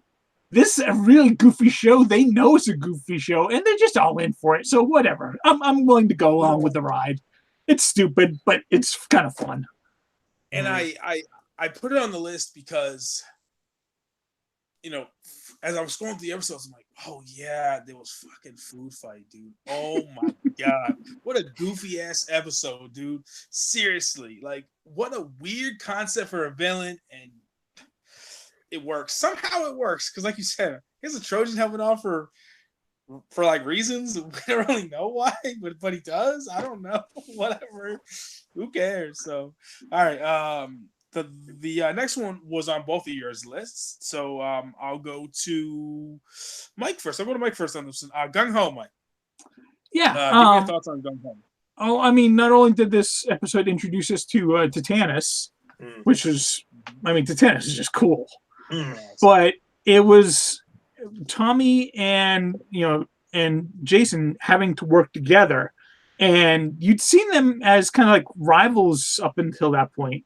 this is a really goofy show. They know it's a goofy show, and they're just all in for it. So whatever. I'm willing to go along with the ride. It's stupid, but it's kind of fun. And I put it on the list because, as I was scrolling through the episodes, I'm like, oh yeah, there was fucking food fight, dude. Oh my god, what a goofy ass episode, dude. Seriously, like what a weird concept for a villain, and it works. Somehow it works because, like you said, he has a Trojan helmet on for like reasons we don't really know why, but he does. I don't know. Whatever. Who cares? So, all right. The next one was on both of yours lists, so I'll go to Mike first. I'll go to Mike first on this one. Gung Ho, Mike. Yeah. Give me your thoughts on Gung Ho. Oh, I mean, not only did this episode introduce us to Titanus, which was, I mean, Titanus is just cool. But it was Tommy and Jason having to work together and you'd seen them as kind of like rivals up until that point.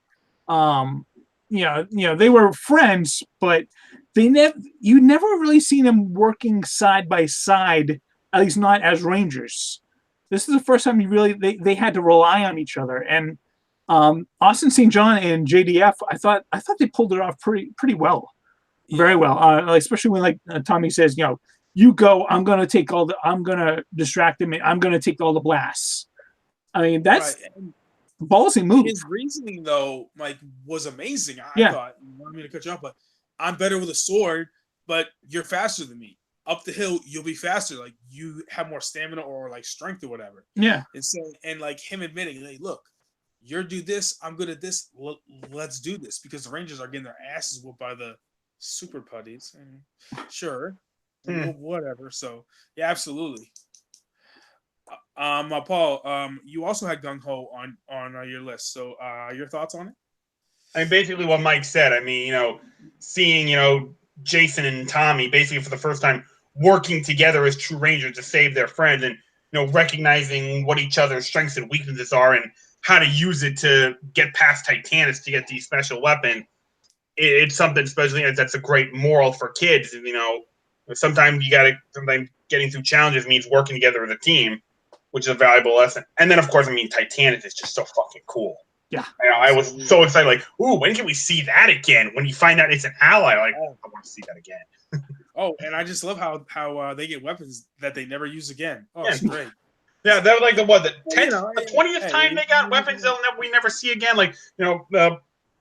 They were friends, but you never really seen them working side by side, at least not as Rangers. This is the first time they had to rely on each other. And Austin St. John and JDF, I thought they pulled it off pretty well, very well. Especially when Tommy says, you go, I'm gonna distract him, and I'm gonna take all the blasts. I mean, that's ballsy move. His reasoning, though, was amazing. I thought, you want me to cut you off, but I'm better with a sword, but you're faster than me. Up the hill, you'll be faster. Like, you have more stamina or strength or whatever. Yeah. And so, him admitting, hey, look, you're do this, I'm good at this. Let's do this, because the Rangers are getting their asses whooped by the super putties. Sure, whatever. So yeah, absolutely. Paul, you also had Gung Ho on your list. So your thoughts on it? I mean, basically what Mike said. I mean, seeing Jason and Tommy basically for the first time working together as true Rangers to save their friends, and recognizing what each other's strengths and weaknesses are, and how to use it to get past Titanus to get these special weapons. It's something, especially that's a great moral for kids. Sometimes getting through challenges means working together as a team, which is a valuable lesson. And then, of course, Titanus is just so fucking cool. Yeah. I was so excited. Ooh, when can we see that again? When you find out it's an ally, I want to see that again. Oh, and I just love how they get weapons that they never use again. Oh, it's great. Yeah, that was the 10th, the 20th time they got weapons we never see again.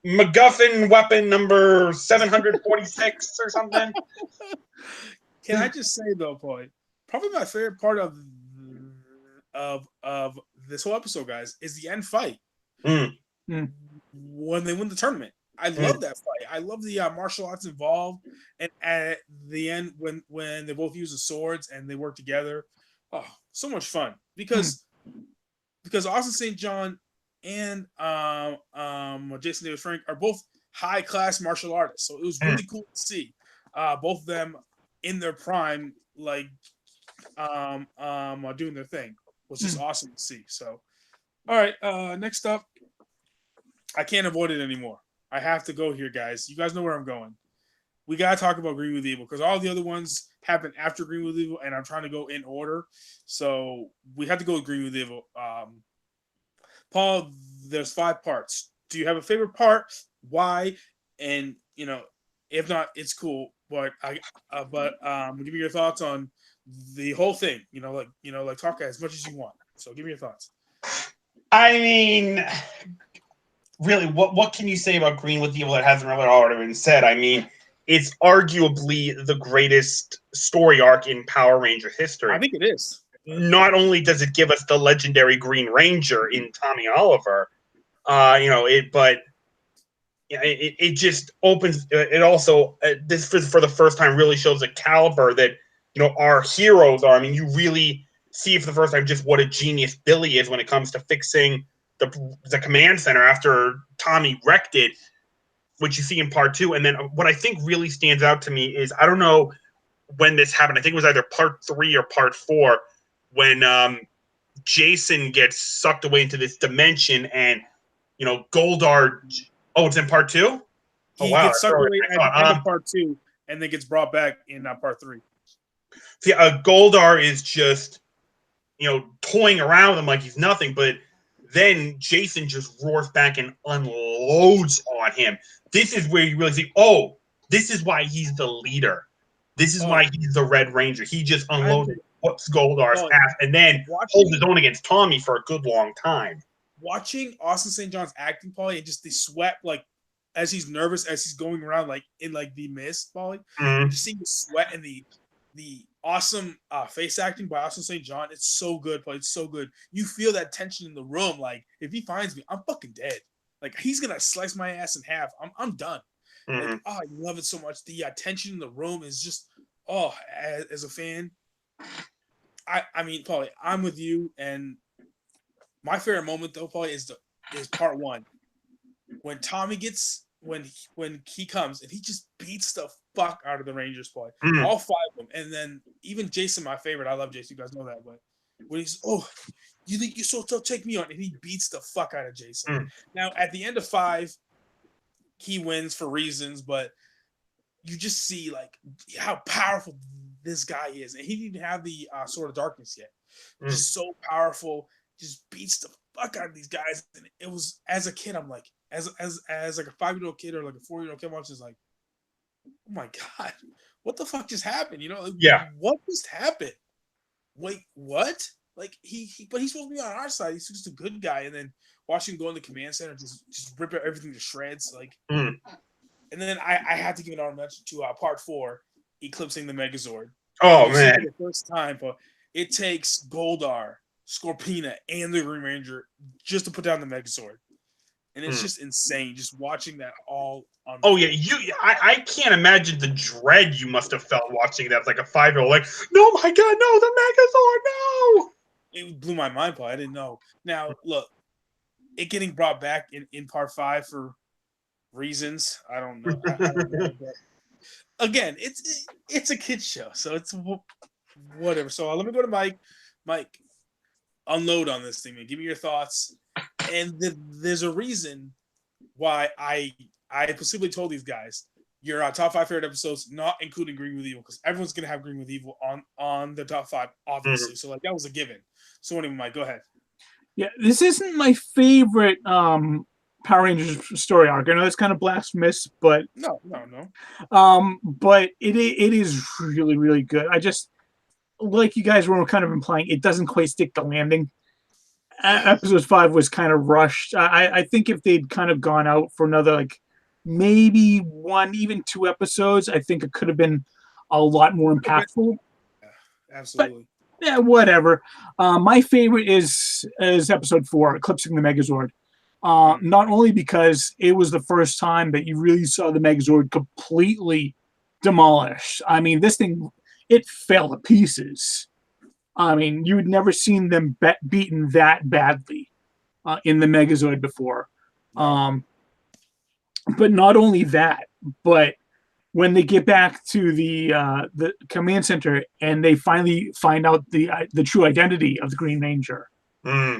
MacGuffin weapon number 746 or something. Can I just say though, Paul, probably my favorite part of this whole episode, guys, is the end fight. When they win the tournament. I love that fight. I love the martial arts involved, and at the end when they both use the swords and they work together. Oh, so much fun because Austin St. John and Jason David Frank are both high class martial artists, so it was really cool to see both of them in their prime, doing their thing, which is awesome to see. So, all right, next up, I can't avoid it anymore. I have to go here, guys. You guys know where I'm going. We gotta talk about Green with Evil because all the other ones happen after Green with Evil, and I'm trying to go in order. So we have to go with Green with Evil. Paul, there's 5 parts. Do you have a favorite part? Why? And if not, it's cool. But give me your thoughts on the whole thing. Talk as much as you want. So give me your thoughts. I mean, really, what can you say about Green with Evil that hasn't really already been said? I mean, it's arguably the greatest story arc in Power Ranger history. I think it is. Not only does it give us the legendary Green Ranger in Tommy Oliver, it just opens. It also this for the first time really shows the caliber that our heroes are. I mean, you really see for the first time just what a genius Billy is when it comes to fixing the command center after Tommy wrecked it, which you see in part 2. And then what I think really stands out to me is, I don't know when this happened. I think it was either part 3 or part 4 when Jason gets sucked away into this dimension and, Goldar. Oh, it's in part 2? He gets sucked away at the end of part 2 and then gets brought back in part 3. See, Goldar is just, toying around with him like he's nothing, but then Jason just roars back and unloads on him. This is where you really see, this is why he's the leader. This is why he's the Red Ranger. He just unloaded whoops Goldar's ass and then holds his own against Tommy for a good long time. Watching Austin St. John's acting, Paulie, and just the sweat, as he's nervous, as he's going around, in the mist, Paulie, just seeing the sweat and the awesome face acting by Austin St. John. It's so good, Paulie. It's so good. You feel that tension in the room. If he finds me, I'm fucking dead. He's gonna slice my ass in half. I'm done. I love it so much. The tension in the room is just, as a fan, I mean, Paulie, I'm with you. And my favorite moment, though, Paulie, is part 1 when Tommy gets when he comes and he just beats the fuck out of the Rangers, Paulie. All 5 of them, and then even Jason, my favorite. I love Jason. You guys know that, but when he's, oh, you think you're so tough? Take me on, and he beats the fuck out of Jason. Now at the end of 5, he wins for reasons, but you just see like how powerful this guy is, and he didn't even have the Sword of Darkness yet. Just so powerful, just beats the fuck out of these guys. And it was, as a kid, I'm like, as like a 5-year-old kid or like a 4-year-old kid watching, like, oh my god, what the fuck just happened? You know, like, what just happened? Wait, what? Like but he's supposed to be on our side. He's just a good guy, and then watching him go in the command center, just rip everything to shreds, like. And then I had to give an honorable mention to part 4, Eclipsing the Megazord. Oh man! For the first time, but it takes Goldar, Scorpina, and the Green Ranger just to put down the Megazord, and it's just insane. Just watching that all. Oh yeah, I can't imagine the dread you must have felt watching that. It's like a 5-year-old, like, no, my god, no, the Megazord, no! It blew my mind, Paul. I didn't know. Now look, it getting brought back in part 5 for reasons I don't know. I don't know, but again, it's a kid's show, so it's whatever. So let me go to Mike. Mike, unload on this thing, man. Give me your thoughts. And there's a reason why I specifically told these guys your top 5 favorite episodes, not including Green with Evil, because everyone's gonna have Green with Evil on the top 5, obviously. So like that was a given. So anyway, Mike, go ahead. Yeah, this isn't my favorite Power Rangers story arc. I know it's kind of blasphemous, but no. But it is really, really good. I just, like you guys were kind of implying, it doesn't quite stick the landing. Episode 5 was kind of rushed. I think if they'd kind of gone out for another, like, maybe 1, even 2 episodes, I think it could have been a lot more impactful. Yeah, absolutely. But, yeah, whatever. My favorite is episode 4, Eclipsing the Megazord. Not only because it was the first time that you really saw the Megazord completely demolished. I mean, this thing, it fell to pieces. I mean, you had never seen them beaten that badly in the Megazord before. But not only that, but when they get back to the command center and they finally find out the true identity of the Green Ranger,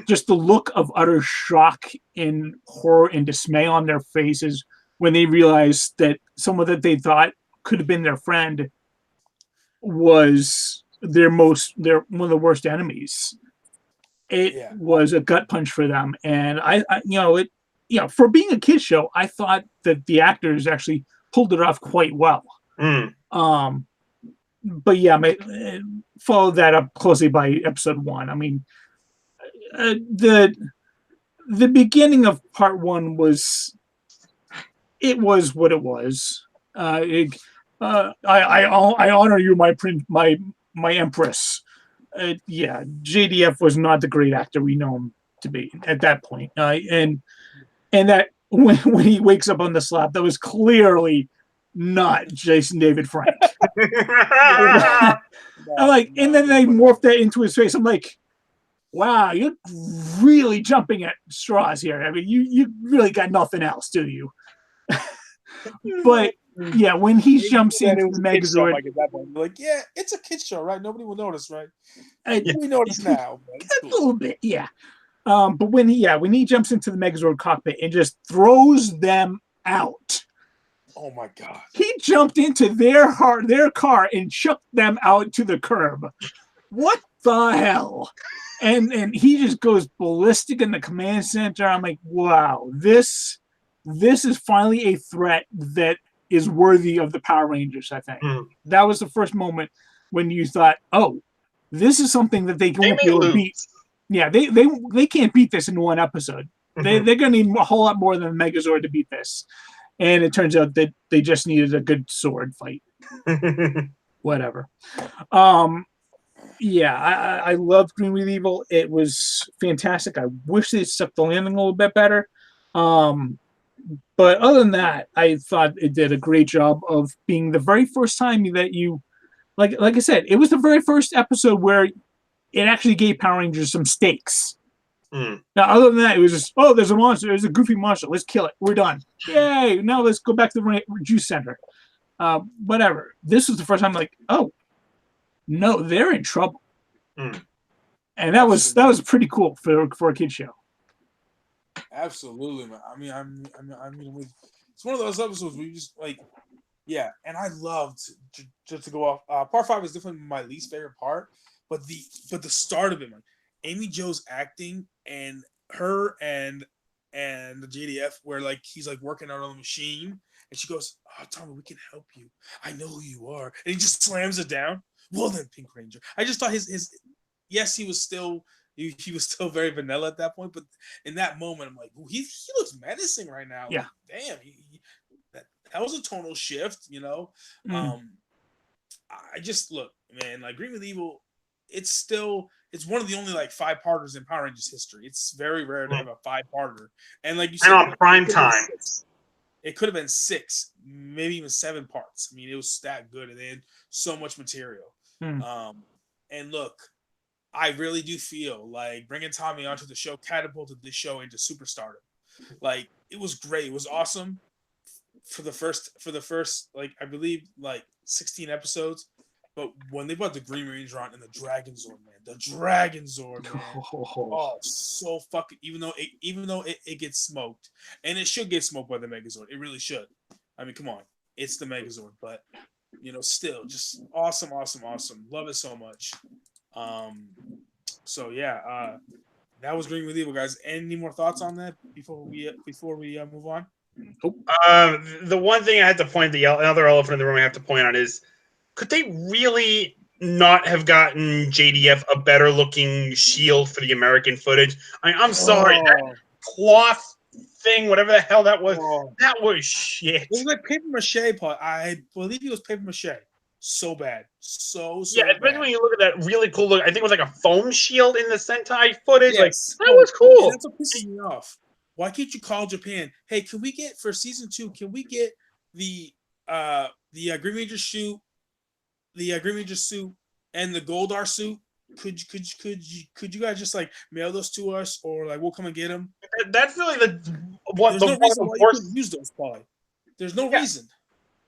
just the look of utter shock and horror and dismay on their faces when they realized that someone that they thought could have been their friend was one of the worst enemies. It was a gut punch for them, and I for being a kid's show, I thought that the actors actually pulled it off quite well. But yeah, followed that up closely by episode 1. I mean, the beginning of part 1 was what it was. I honor you, my empress. JDF was not the great actor we know him to be at that point. And that when he wakes up on the slab, that was clearly not Jason David Frank. And then they morphed that into his face. I'm like, wow, you're really jumping at straws here. I mean, you really got nothing else, do you? But yeah, when he jumps into the Megazord, like at that point, like, yeah, it's a kid's show, right? Nobody will notice, right? We notice now, but a little bit, yeah. But when he jumps into the Megazord cockpit and just throws them out. Oh my god! He jumped into their car and chucked them out to the curb. What the hell? And he just goes ballistic in the command center. I'm like, wow, this is finally a threat that is worthy of the Power Rangers, I think. That was the first moment when you thought, oh, this is something that they won't be able to beat. Yeah, they can't beat this in 1 episode. They're going to need a whole lot more than a Megazord to beat this. And it turns out that they just needed a good sword fight. Whatever. Yeah, I loved Green with Evil. It was fantastic. I wish they stuck the landing a little bit better. But other than that, I thought it did a great job of being the very first time that you, like I said, it was the very first episode where it actually gave Power Rangers some stakes. Now, other than that, it was just, oh, there's a monster. There's a goofy monster. Let's kill it. We're done. Yay. Now let's go back to the juice center. Whatever. This was the first time, like, oh, no, they're in trouble. And that was pretty cool for a kid show. Absolutely, man. I mean, it's one of those episodes where you just like, yeah. And I loved just to go off. Part 5 is definitely my least favorite part, but the start of it, man. Amy Jo's acting and her and the JDF, where like he's like working out on the machine, and she goes, "Oh, Tommy, we can help you. I know who you are," and he just slams it down. Well then, Pink Ranger. I just thought his yes, he was still very vanilla at that point, but in that moment, I'm like, he looks menacing right now. Yeah. Like, damn, that was a tonal shift, you know. I just look, man, like Green with Evil, it's one of the only like 5-parters in Power Rangers history. It's very rare to have a 5-parter, and like you said, and on prime time, it could have been 6, maybe even 7 parts. I mean, it was that good, and they had so much material. And look, I really do feel like bringing Tommy onto the show catapulted this show into superstardom. Like, it was great. It was awesome for the first like, I believe like 16 episodes. But when they brought the Green Ranger on and the Dragon Zord, man, oh, so fucking. Even though it gets smoked, and it should get smoked by the Megazord, it really should. I mean, come on, it's the Megazord, but you know, still just awesome. Love it so much. So yeah, that was Green with Evil, guys. Any more thoughts on that before we move on? The one thing I had to point, another elephant in the room I have to point on is, could they really not have gotten JDF a better looking shield for the American footage? I mean, I'm sorry, that cloth thing, whatever the hell that was shit. It was like paper mache, Paul. I believe it was paper mache. So bad. So yeah, especially bad. when you look at that really cool look. I think it was like a foam shield in the Sentai footage. Yes. Like, that was cool. That's what pisses me off. Why can't you call Japan? Hey, can we get for season 2? Can we get the Green Ranger suit, and the Goldar suit? Could you guys just like mail those to us, or like we'll come and get them? That's really There's no reason why you couldn't use those, Paul. There's no reason.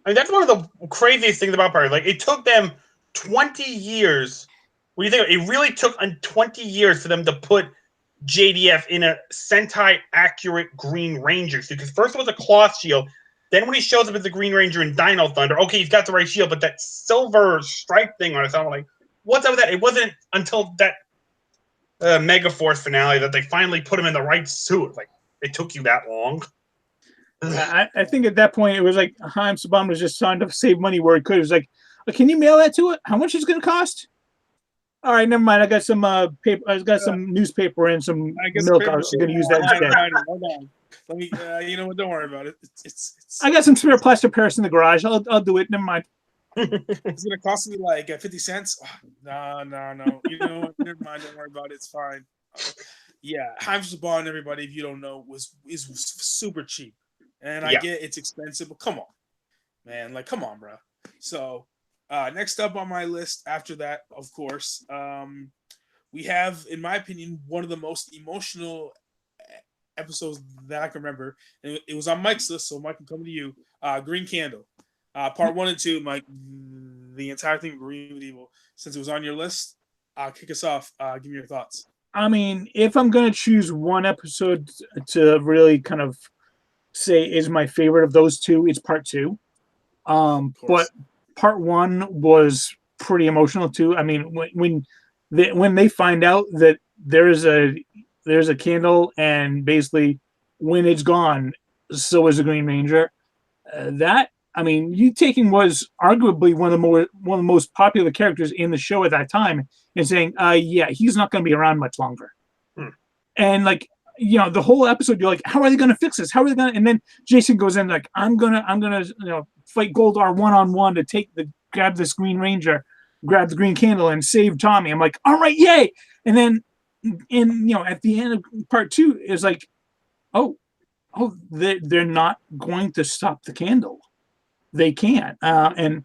I mean, that's one of the craziest things about Power. Like, it took them 20 years. What do you think? It really took 20 years for them to put JDF in a Sentai accurate Green Ranger suit. Because first it was a cloth shield. Then when he shows up as the Green Ranger in Dino Thunder, okay, he's got the right shield, but that silver stripe thing on it, I'm like, what's up with that? It wasn't until that Mega Force finale that they finally put him in the right suit. Like, it took you that long. I think at that point it was like Haim Saban was just trying to save money where he could. It was like, can you mail that to it? How much is it going to cost? All right, never mind. I got some paper. I got some newspaper and some milk. I was going to use that instead. Hold on. Let me. You know what? Don't worry about it. It's I got some spare plaster Paris in the garage. I'll do it. Never mind. It's going to cost me like 50 cents. Oh, no. You know what? Never mind. Don't worry about it. It's fine. Yeah, Haim Saban, everybody, if you don't know, is super cheap. And I get it's expensive, but come on, man. Like, come on, bro. So, next up on my list after that, of course, we have, in my opinion, one of the most emotional episodes that I can remember. And it was on Mike's list, so Mike, can come to you. Green Candle. Part 1 and 2, Mike, the entire thing, Green with Evil. Since it was on your list, kick us off. Give me your thoughts. I mean, if I'm going to choose one episode to really kind of say is my favorite of those two, it's part 2. But part 1 was pretty emotional too. I mean, when they find out that there's a candle, and basically when it's gone, so is the Green Ranger. That, I mean, you taking was arguably one of the most popular characters in the show at that time and saying, yeah, he's not going to be around much longer. And like, you know, the whole episode, you're like, how are they going to fix this? How are they going to? And then Jason goes in like, I'm gonna, fight Goldar one-on-one to grab this Green Ranger, grab the green candle, and save Tommy. I'm like, all right, yay! And then, at the end of part 2, is like, they're not going to stop the candle. They can't. And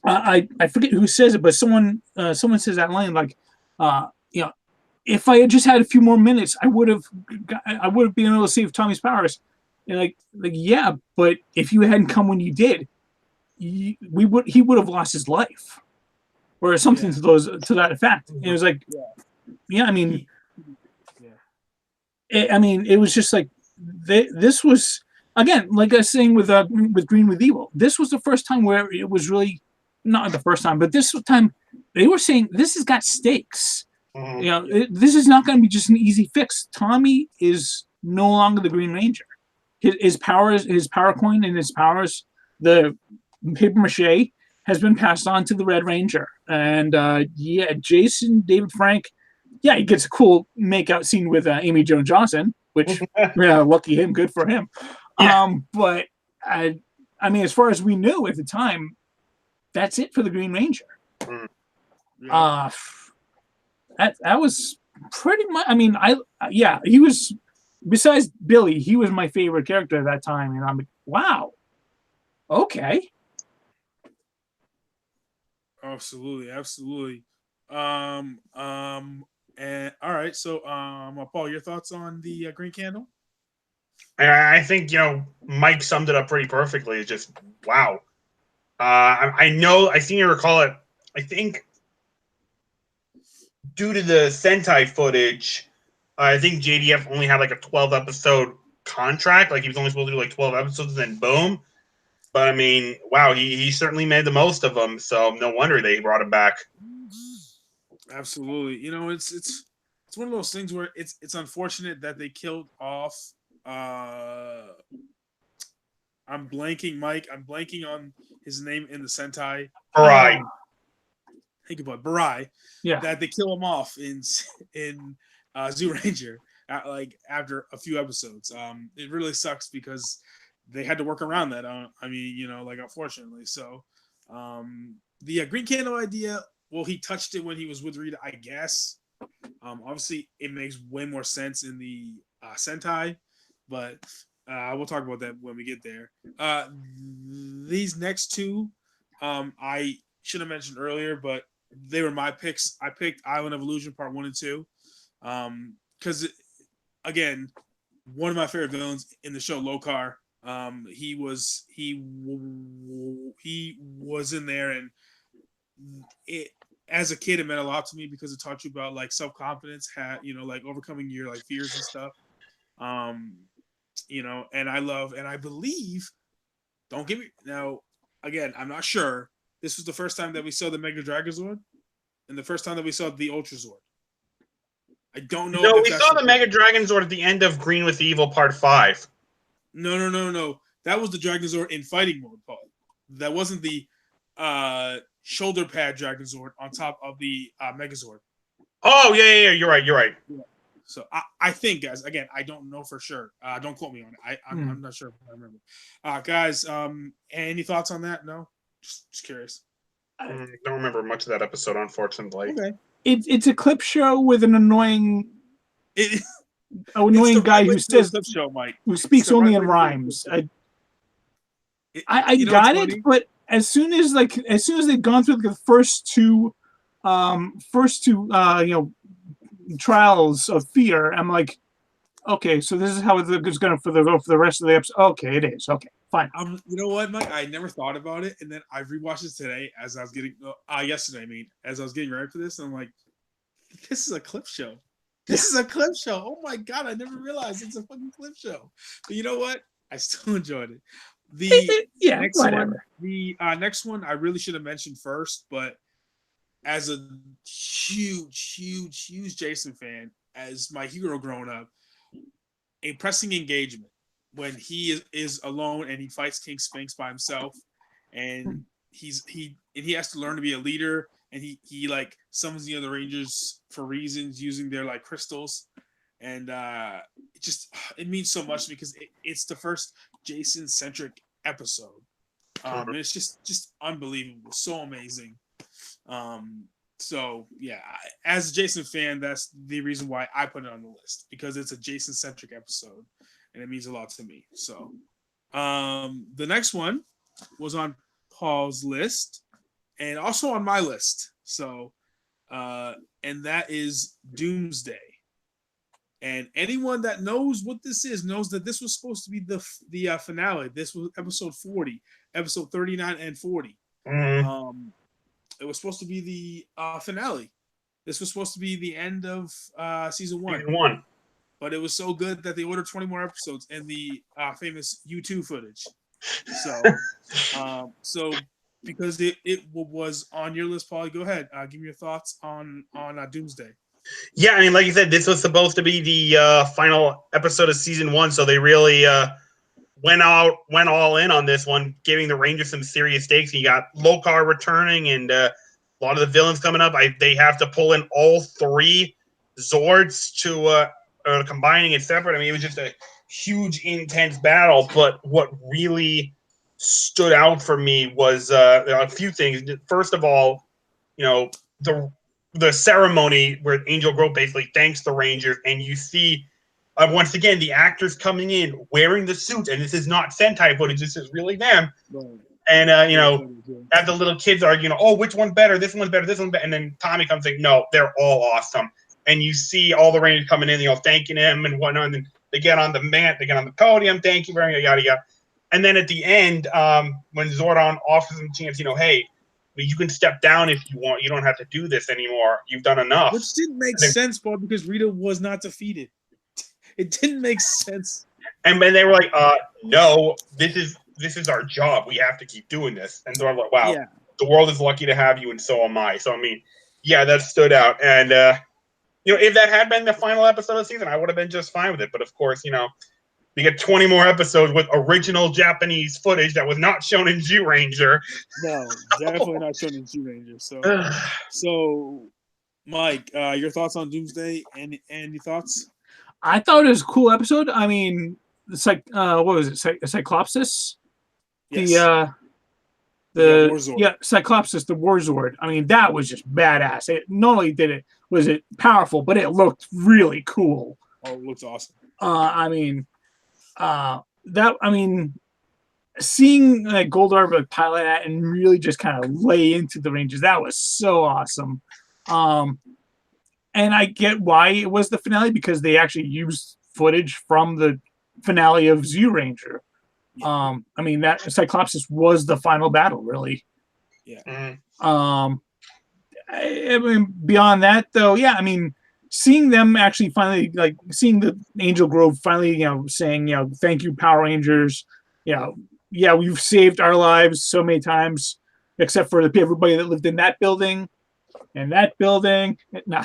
I forget who says it, but someone says that line like, if I had just had a few more minutes, I would have been able to save Tommy's powers. And like yeah, but if you hadn't come when you did, he would have lost his life, or something to that effect. And it was like, yeah, I mean, Yeah. it was just like this was again, like I was saying with Green with Evil. This was the first time where it was really not the first time, but this time they were saying this has got stakes. Mhm. You know, this is not going to be just an easy fix. Tommy is no longer the Green Ranger. His powers, his power coin, and his powers, the paper mache has been passed on to the Red Ranger. And yeah, Jason David Frank, yeah, he gets a cool makeout scene with Amy Jo Johnson, which yeah, lucky him, good for him. Yeah. But I mean, as far as we knew at the time, that's it for the Green Ranger. Yeah. That was pretty much. I mean, yeah, he was. Besides Billy, he was my favorite character at that time, and I'm like, wow, okay. Absolutely, absolutely. And all right, so Paul, your thoughts on the Green Candle? And I think Mike summed it up pretty perfectly. It's just wow. I know. I seem to recall it. I think due to the Sentai footage, I think JDF only had like a 12 episode contract. Like he was only supposed to do like 12 episodes, and then boom. But I mean, wow, he certainly made the most of them. So no wonder they brought him back. Absolutely. You know, it's one of those things where it's unfortunate that they killed off. I'm blanking, Mike. I'm blanking on his name in the Sentai. Right. Think about Barai. Yeah. That they kill him off in Zoo Ranger like after a few episodes. It really sucks because they had to work around that. I mean, like unfortunately. So the Green Candle idea, well, he touched it when he was with Rita, I guess. Obviously, it makes way more sense in the Sentai, but we'll talk about that when we get there. These next two, I should have mentioned earlier, but they were my picks. I picked Island of Illusion Part 1 and 2 because, again, one of my favorite villains in the show, Lokar. He was in there, and it as a kid it meant a lot to me because it taught you about like self-confidence, like overcoming your like fears and stuff. And I believe, don't get me now, again, I'm not sure. This was the first time that we saw the Mega Dragozord and the first time that we saw the Ultra Zord. I don't know. No, we saw the Mega Dragozord at the end of Green with Evil Part 5. No. That was the Dragozord in fighting mode, Paul. That wasn't the shoulder pad Dragozord on top of the Megazord. Oh, yeah, you're right. Yeah. So I think, guys, again, I don't know for sure. Don't quote me on it. I'm not sure if I remember. Guys, any thoughts on that? No? Just curious. I don't remember much of that episode, unfortunately. Okay. It's a clip show with an annoying guy who says clip show, Mike. who speaks only in rhymes. I got it, but as soon as they've gone through the first two trials of fear, I'm like, okay, so this is how it's going to go for the rest of the episode. Okay, it is. Okay, fine. You know what, Mike? I never thought about it, and then I rewatched it today as I was getting yesterday. I mean, as I was getting ready for this, and I'm like, this is a clip show. This is a clip show. Oh my god, I never realized it's a fucking clip show. But you know what? I still enjoyed it. The next one I really should have mentioned first, but as a huge Jason fan, as my hero growing up, a pressing engagement when he is alone and he fights King Sphinx by himself, and he has to learn to be a leader, and he like summons the other Rangers for reasons using their like crystals, and it means so much because it's the first Jason centric episode. And it's just unbelievable, so amazing. So yeah, as a Jason fan, that's the reason why I put it on the list, because it's a Jason centric episode and it means a lot to me. So the next one was on Paul's list and also on my list. So and that is Doomsday. And anyone that knows what this is knows that this was supposed to be the finale. This was episode 40, episode 39 and 40. Mm-hmm. It was supposed to be the finale. this was supposed to be the end of season 1. Season 1. But it was so good that they ordered 20 more episodes and the famous U2 footage. So because it was on your list, Paul, go ahead. Give me your thoughts on Doomsday. Yeah, I mean, like you said, this was supposed to be the final episode of season 1, so they really went all in on this one, giving the Rangers some serious stakes. You got Lokar returning, and a lot of the villains coming up. They have to pull in all 3 Zords to combining it separate. I mean, it was just a huge, intense battle. But what really stood out for me was a few things. First of all, the ceremony where Angel Grove basically thanks the Rangers, and you see once again the actors coming in wearing the suits, and this is not Sentai footage. This is really them. Right. And as the little kids are, oh, which one's better? This one's better. This one's better. And then Tommy comes saying, no, they're all awesome. And you see all the Rangers coming in, thanking him and whatnot. And then they get on the podium, thank you very much, yada yada. And then at the end, when Zordon offers him a chance, hey, you can step down if you want. You don't have to do this anymore. You've done enough. Which didn't make sense, Paul, because Rita was not defeated. It didn't make sense. And then they were like, no, this is our job. We have to keep doing this. And Zordon's like, wow, the world is lucky to have you, and so am I. So, I mean, yeah, that stood out. And, if that had been the final episode of the season, I would have been just fine with it. But, of course, we get 20 more episodes with original Japanese footage that was not shown in Zyuranger. No, definitely not shown in Zyuranger. So, Mike, your thoughts on Doomsday? Any thoughts? I thought it was a cool episode. I mean, it's like what was it? Cyclopsis? Yes. Cyclopsis, the Warzord. I mean, that was just badass. It not only was it powerful, but it looked really cool. Oh, it looks awesome. Seeing like Goldar pilot that and really just kind of lay into the Rangers, that was so awesome. And I get why it was the finale, because they actually used footage from the finale of Zyuranger. That Cyclopsis was the final battle, really. Yeah. Beyond that, though, seeing them actually finally, like, seeing the Angel Grove finally, saying, thank you, Power Rangers. We've saved our lives so many times, except for everybody that lived in that building and that building. Nah.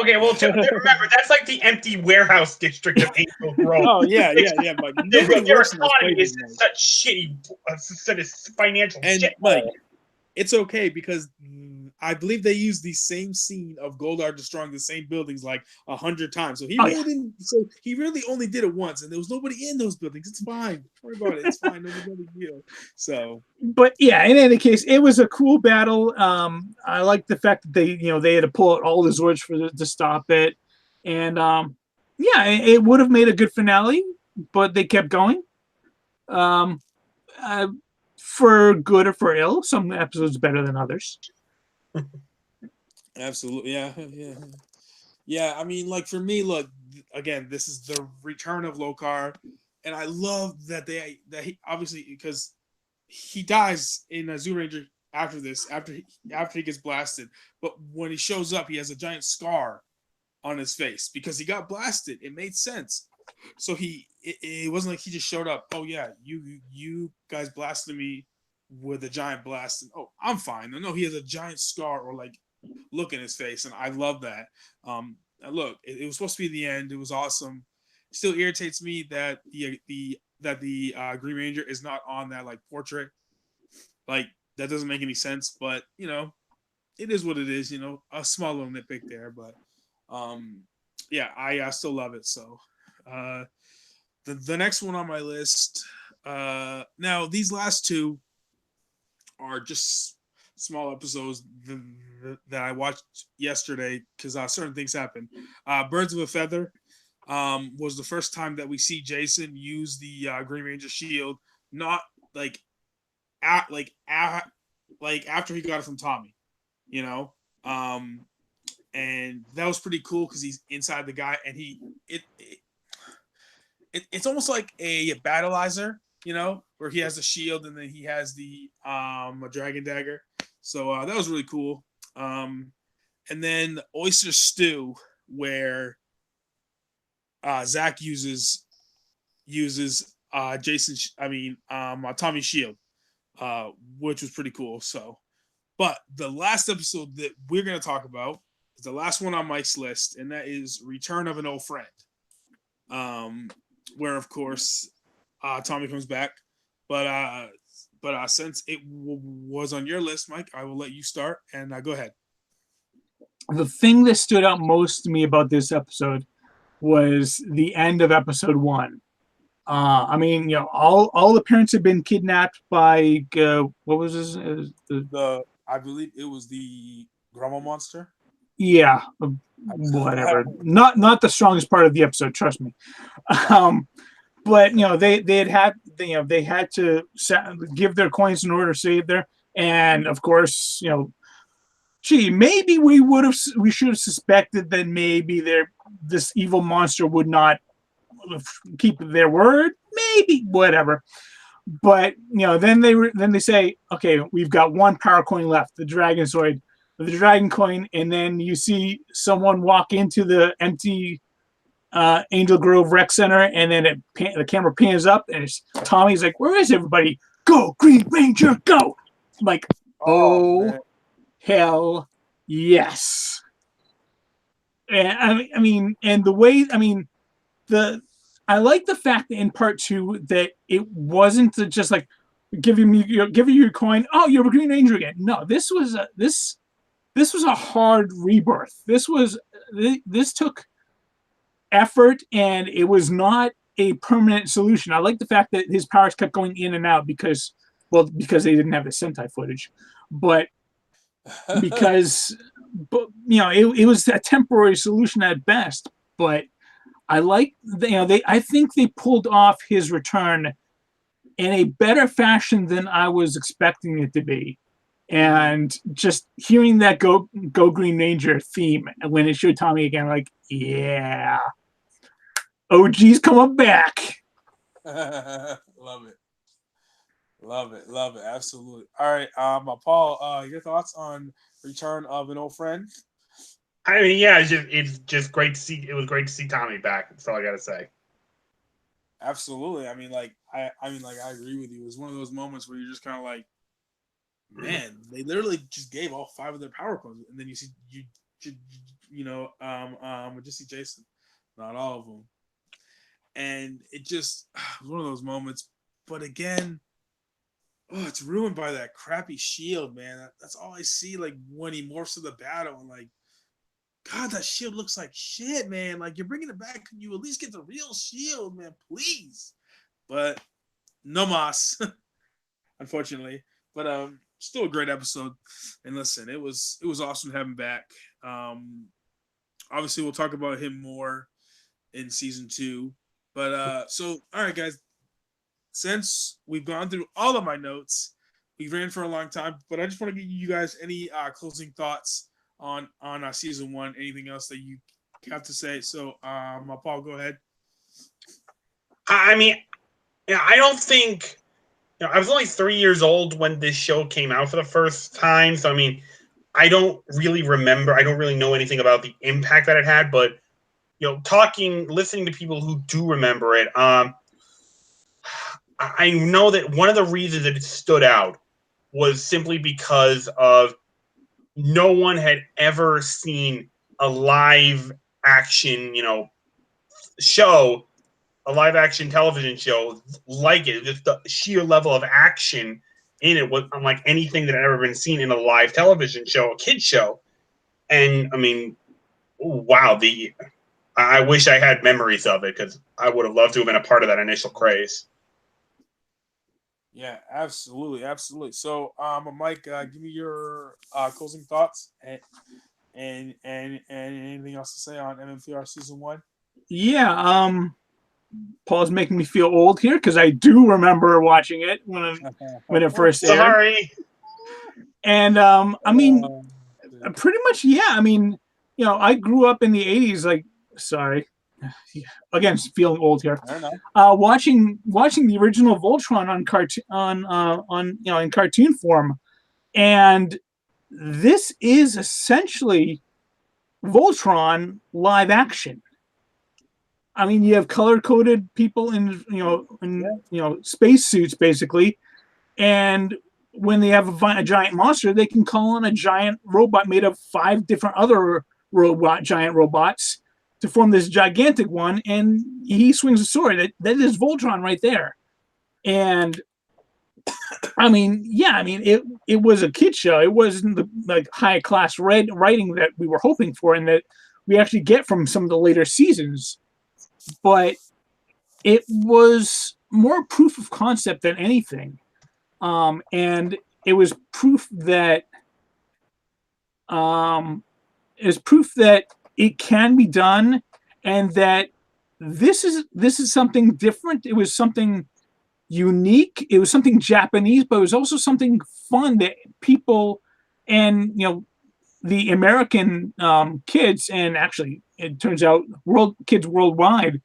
Okay, well, remember, that's like the empty warehouse district of Angel Grove. Oh, yeah. But their economy is such shitty, such a financial shit. Mike, it's okay because I believe they used the same scene of Goldar destroying the same buildings like 100 times. So he really only did it once, and there was nobody in those buildings. It's fine. Don't worry about it. It's fine. No big deal. So, but yeah, in any case, it was a cool battle. I like the fact that they had to pull out all the Zords to stop it, and it would have made a good finale, but they kept going. For good or for ill, some episodes better than others. Absolutely, yeah. I mean, like, for me, look, again, this is the return of Lokar, and I love that he obviously, because he dies in a Zyuranger after this, after he gets blasted, but when he shows up, he has a giant scar on his face because he got blasted. It made sense. So it wasn't like he just showed up. Oh yeah, you guys blasted me with a giant blast, and oh, I'm fine. No, he has a giant scar or like look in his face, and I love that. Look, it was supposed to be the end. It was awesome. It still irritates me that the Green Ranger is not on that like portrait. Like, that doesn't make any sense, but it is what it is. A small little nitpick there, but I still love it. So the next one on my list. Now these last two are just small episodes that I watched yesterday because certain things happened. Birds of a Feather was the first time that we see Jason use the Green Ranger shield, not after he got it from Tommy, and that was pretty cool because he's inside the guy, and it's almost like a battleizer, where he has the shield and then he has the a dragon dagger. So that was really cool. and then oyster stew, where Zach uses Jason. Tommy Shield, which was pretty cool. So, but the last episode that we're gonna talk about is the last one on Mike's list, and that is Return of an Old Friend. Where of course Tommy comes back, but since it was on your list, Mike, I will let you start and go ahead. The thing that stood out most to me about this episode was the end of episode 1. I mean, you know, all the parents have been kidnapped by what was this? I believe it was the Grandma monster. Yeah, whatever. Not the strongest part of the episode, trust me. But you know, they had to give their coins in order to save their, and of course, you know, gee, maybe we should have suspected that maybe this evil monster would not keep their word, maybe, whatever. But you know, then they say, okay, we've got one power coin left, the dragon coin, and then you see someone walk into the empty Angel Grove Rec Center, and then the camera pans up, and Tommy's like, "Where is everybody? Go, Green Ranger, go!" I'm like, oh hell yes! And I mean, and the way, I mean, I like the fact that in part 2 that it wasn't just like giving you your coin. Oh, you're a Green Ranger again. No, this was a hard rebirth. This took effort, and it was not a permanent solution. I like the fact that his powers kept going in and out because they didn't have the Sentai footage, but because you know, it was a temporary solution at best. But I like, you know, I think they pulled off his return in a better fashion than I was expecting it to be. And just hearing that Go Green Ranger theme when it showed Tommy again, like, yeah, OG's coming back. Love it, absolutely. All right, Paul, your thoughts on Return of an Old Friend? I mean, yeah, it's just great to see. It was great to see Tommy back. That's all I gotta say. Absolutely. I mean, like, I agree with you. It was one of those moments where you're just kind of like, man, they literally just gave all 5 of their power coins, and then you see we just see Jason, not all of them, and it just was one of those moments. But again, it's ruined by that crappy shield, man. That's all I see. Like when he morphs to the battle, and like, God, that shield looks like shit, man. Like, you're bringing it back. Can you at least get the real shield, man, please? But no mas, unfortunately. But still a great episode. And listen, it was awesome to have him back. Obviously, we'll talk about him more in season 2. But so, all right, guys. Since we've gone through all of my notes, we ran for a long time. But I just want to give you guys any closing thoughts on season 1. Anything else that you have to say? So, Paul, go ahead. I mean, I don't think. I was only 3 years old when this show came out for the first time, so I mean, I don't really remember. I don't really know anything about the impact that it had, but you know, listening to people who do remember it, I know that one of the reasons that it stood out was simply because of no one had ever seen a live action, show. A live action television show like it. Just the sheer level of action in it was unlike anything that had ever been seen in a live television show, a kid's show. And I mean, wow, I wish I had memories of it because I would have loved to have been a part of that initial craze. Yeah, absolutely. So, Mike, give me your closing thoughts and anything else to say on MMPR season 1. Yeah, Paul's making me feel old here because I do remember watching it when it first aired. Sorry. And I mean, pretty much, yeah. I mean, you know, I grew up in the '80s. Like, sorry, again, feeling old here. Watching the original Voltron on cartoon in cartoon form, and this is essentially Voltron live action. I mean, you have color-coded people in spacesuits basically, and when they have a giant monster, they can call on a giant robot made of 5 different other giant robots to form this gigantic one, and he swings a sword. That is Voltron right there. And I mean, it was a kid show. It wasn't the like high class writing that we were hoping for, and that we actually get from some of the later seasons. But it was more proof of concept than anything. And it was proof that it can be done, and that this is something different. It was something unique. It was something Japanese, but it was also something fun that people and the American kids, and actually it turns out kids worldwide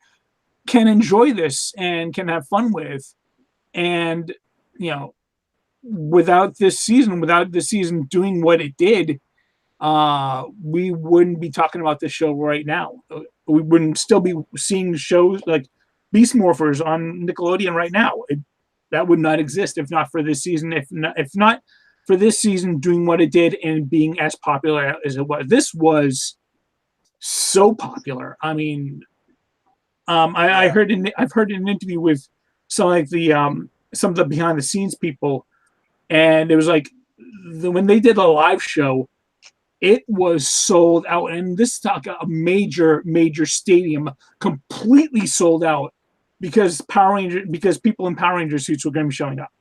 can enjoy this and can have fun with. And without this season doing what it did, we wouldn't be talking about this show right now. We wouldn't still be seeing shows like Beast Morphers on Nickelodeon right now. That would not exist if not for this season. If not for this season doing what it did and being as popular as it was. This was so popular. I mean, I've heard in an interview with some of the behind the scenes people, and it was like when they did a live show, it was sold out, and this is a major stadium completely sold out because people in Power Ranger suits were going to be showing up.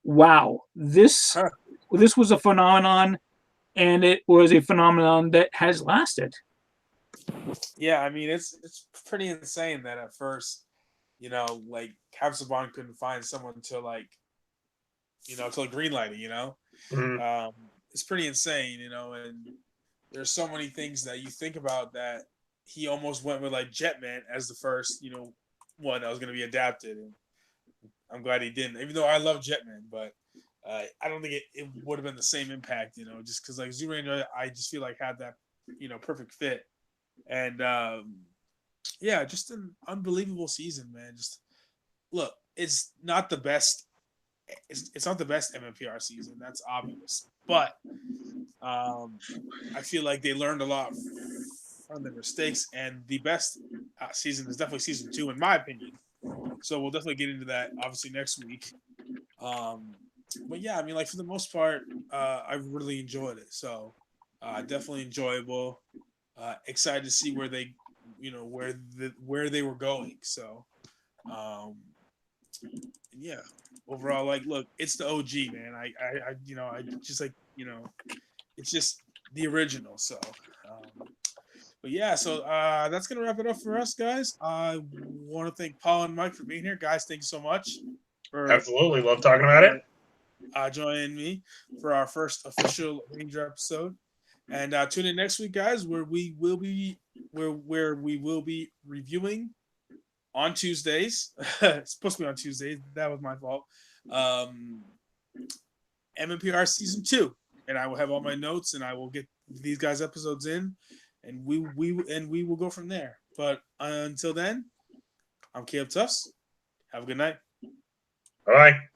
Wow, this was a phenomenon, and it was a phenomenon that has lasted. Yeah, I mean it's pretty insane that at first, like Capsabon couldn't find someone to greenlight it. Mhm. It's pretty insane, and there's so many things that you think about that he almost went with like Jetman as the first, one that was going to be adapted, and I'm glad he didn't. Even though I love Jetman, but I don't think it would have been the same impact, just because like Zoolander, I just feel like had that, perfect fit, and yeah, just an unbelievable season, man. Just look, it's not the best. It's not the best MMPR season. That's obvious, but I feel like they learned a lot from their mistakes, and the best season is definitely season 2, in my opinion. So we'll definitely get into that obviously next week. But yeah, I mean, like for the most part, I really enjoyed it. So definitely enjoyable. Excited to see where they, where they were going. So yeah, overall, like, look, it's the OG, man. I just like, it's just the original. So, but yeah, so that's gonna wrap it up for us, guys. I want to thank Paul and Mike for being here, guys. Thank you so much for Absolutely, love talking about it. joining me for our first official Ranger episode. And tune in next week, guys, where we will be reviewing on Tuesdays. It's supposed to be on Tuesdays. That was my fault. MMPR season 2, and I will have all my notes, and I will get these guys' episodes in, and we will go from there. But until then, I'm Caleb Tufts. Have a good night. Bye.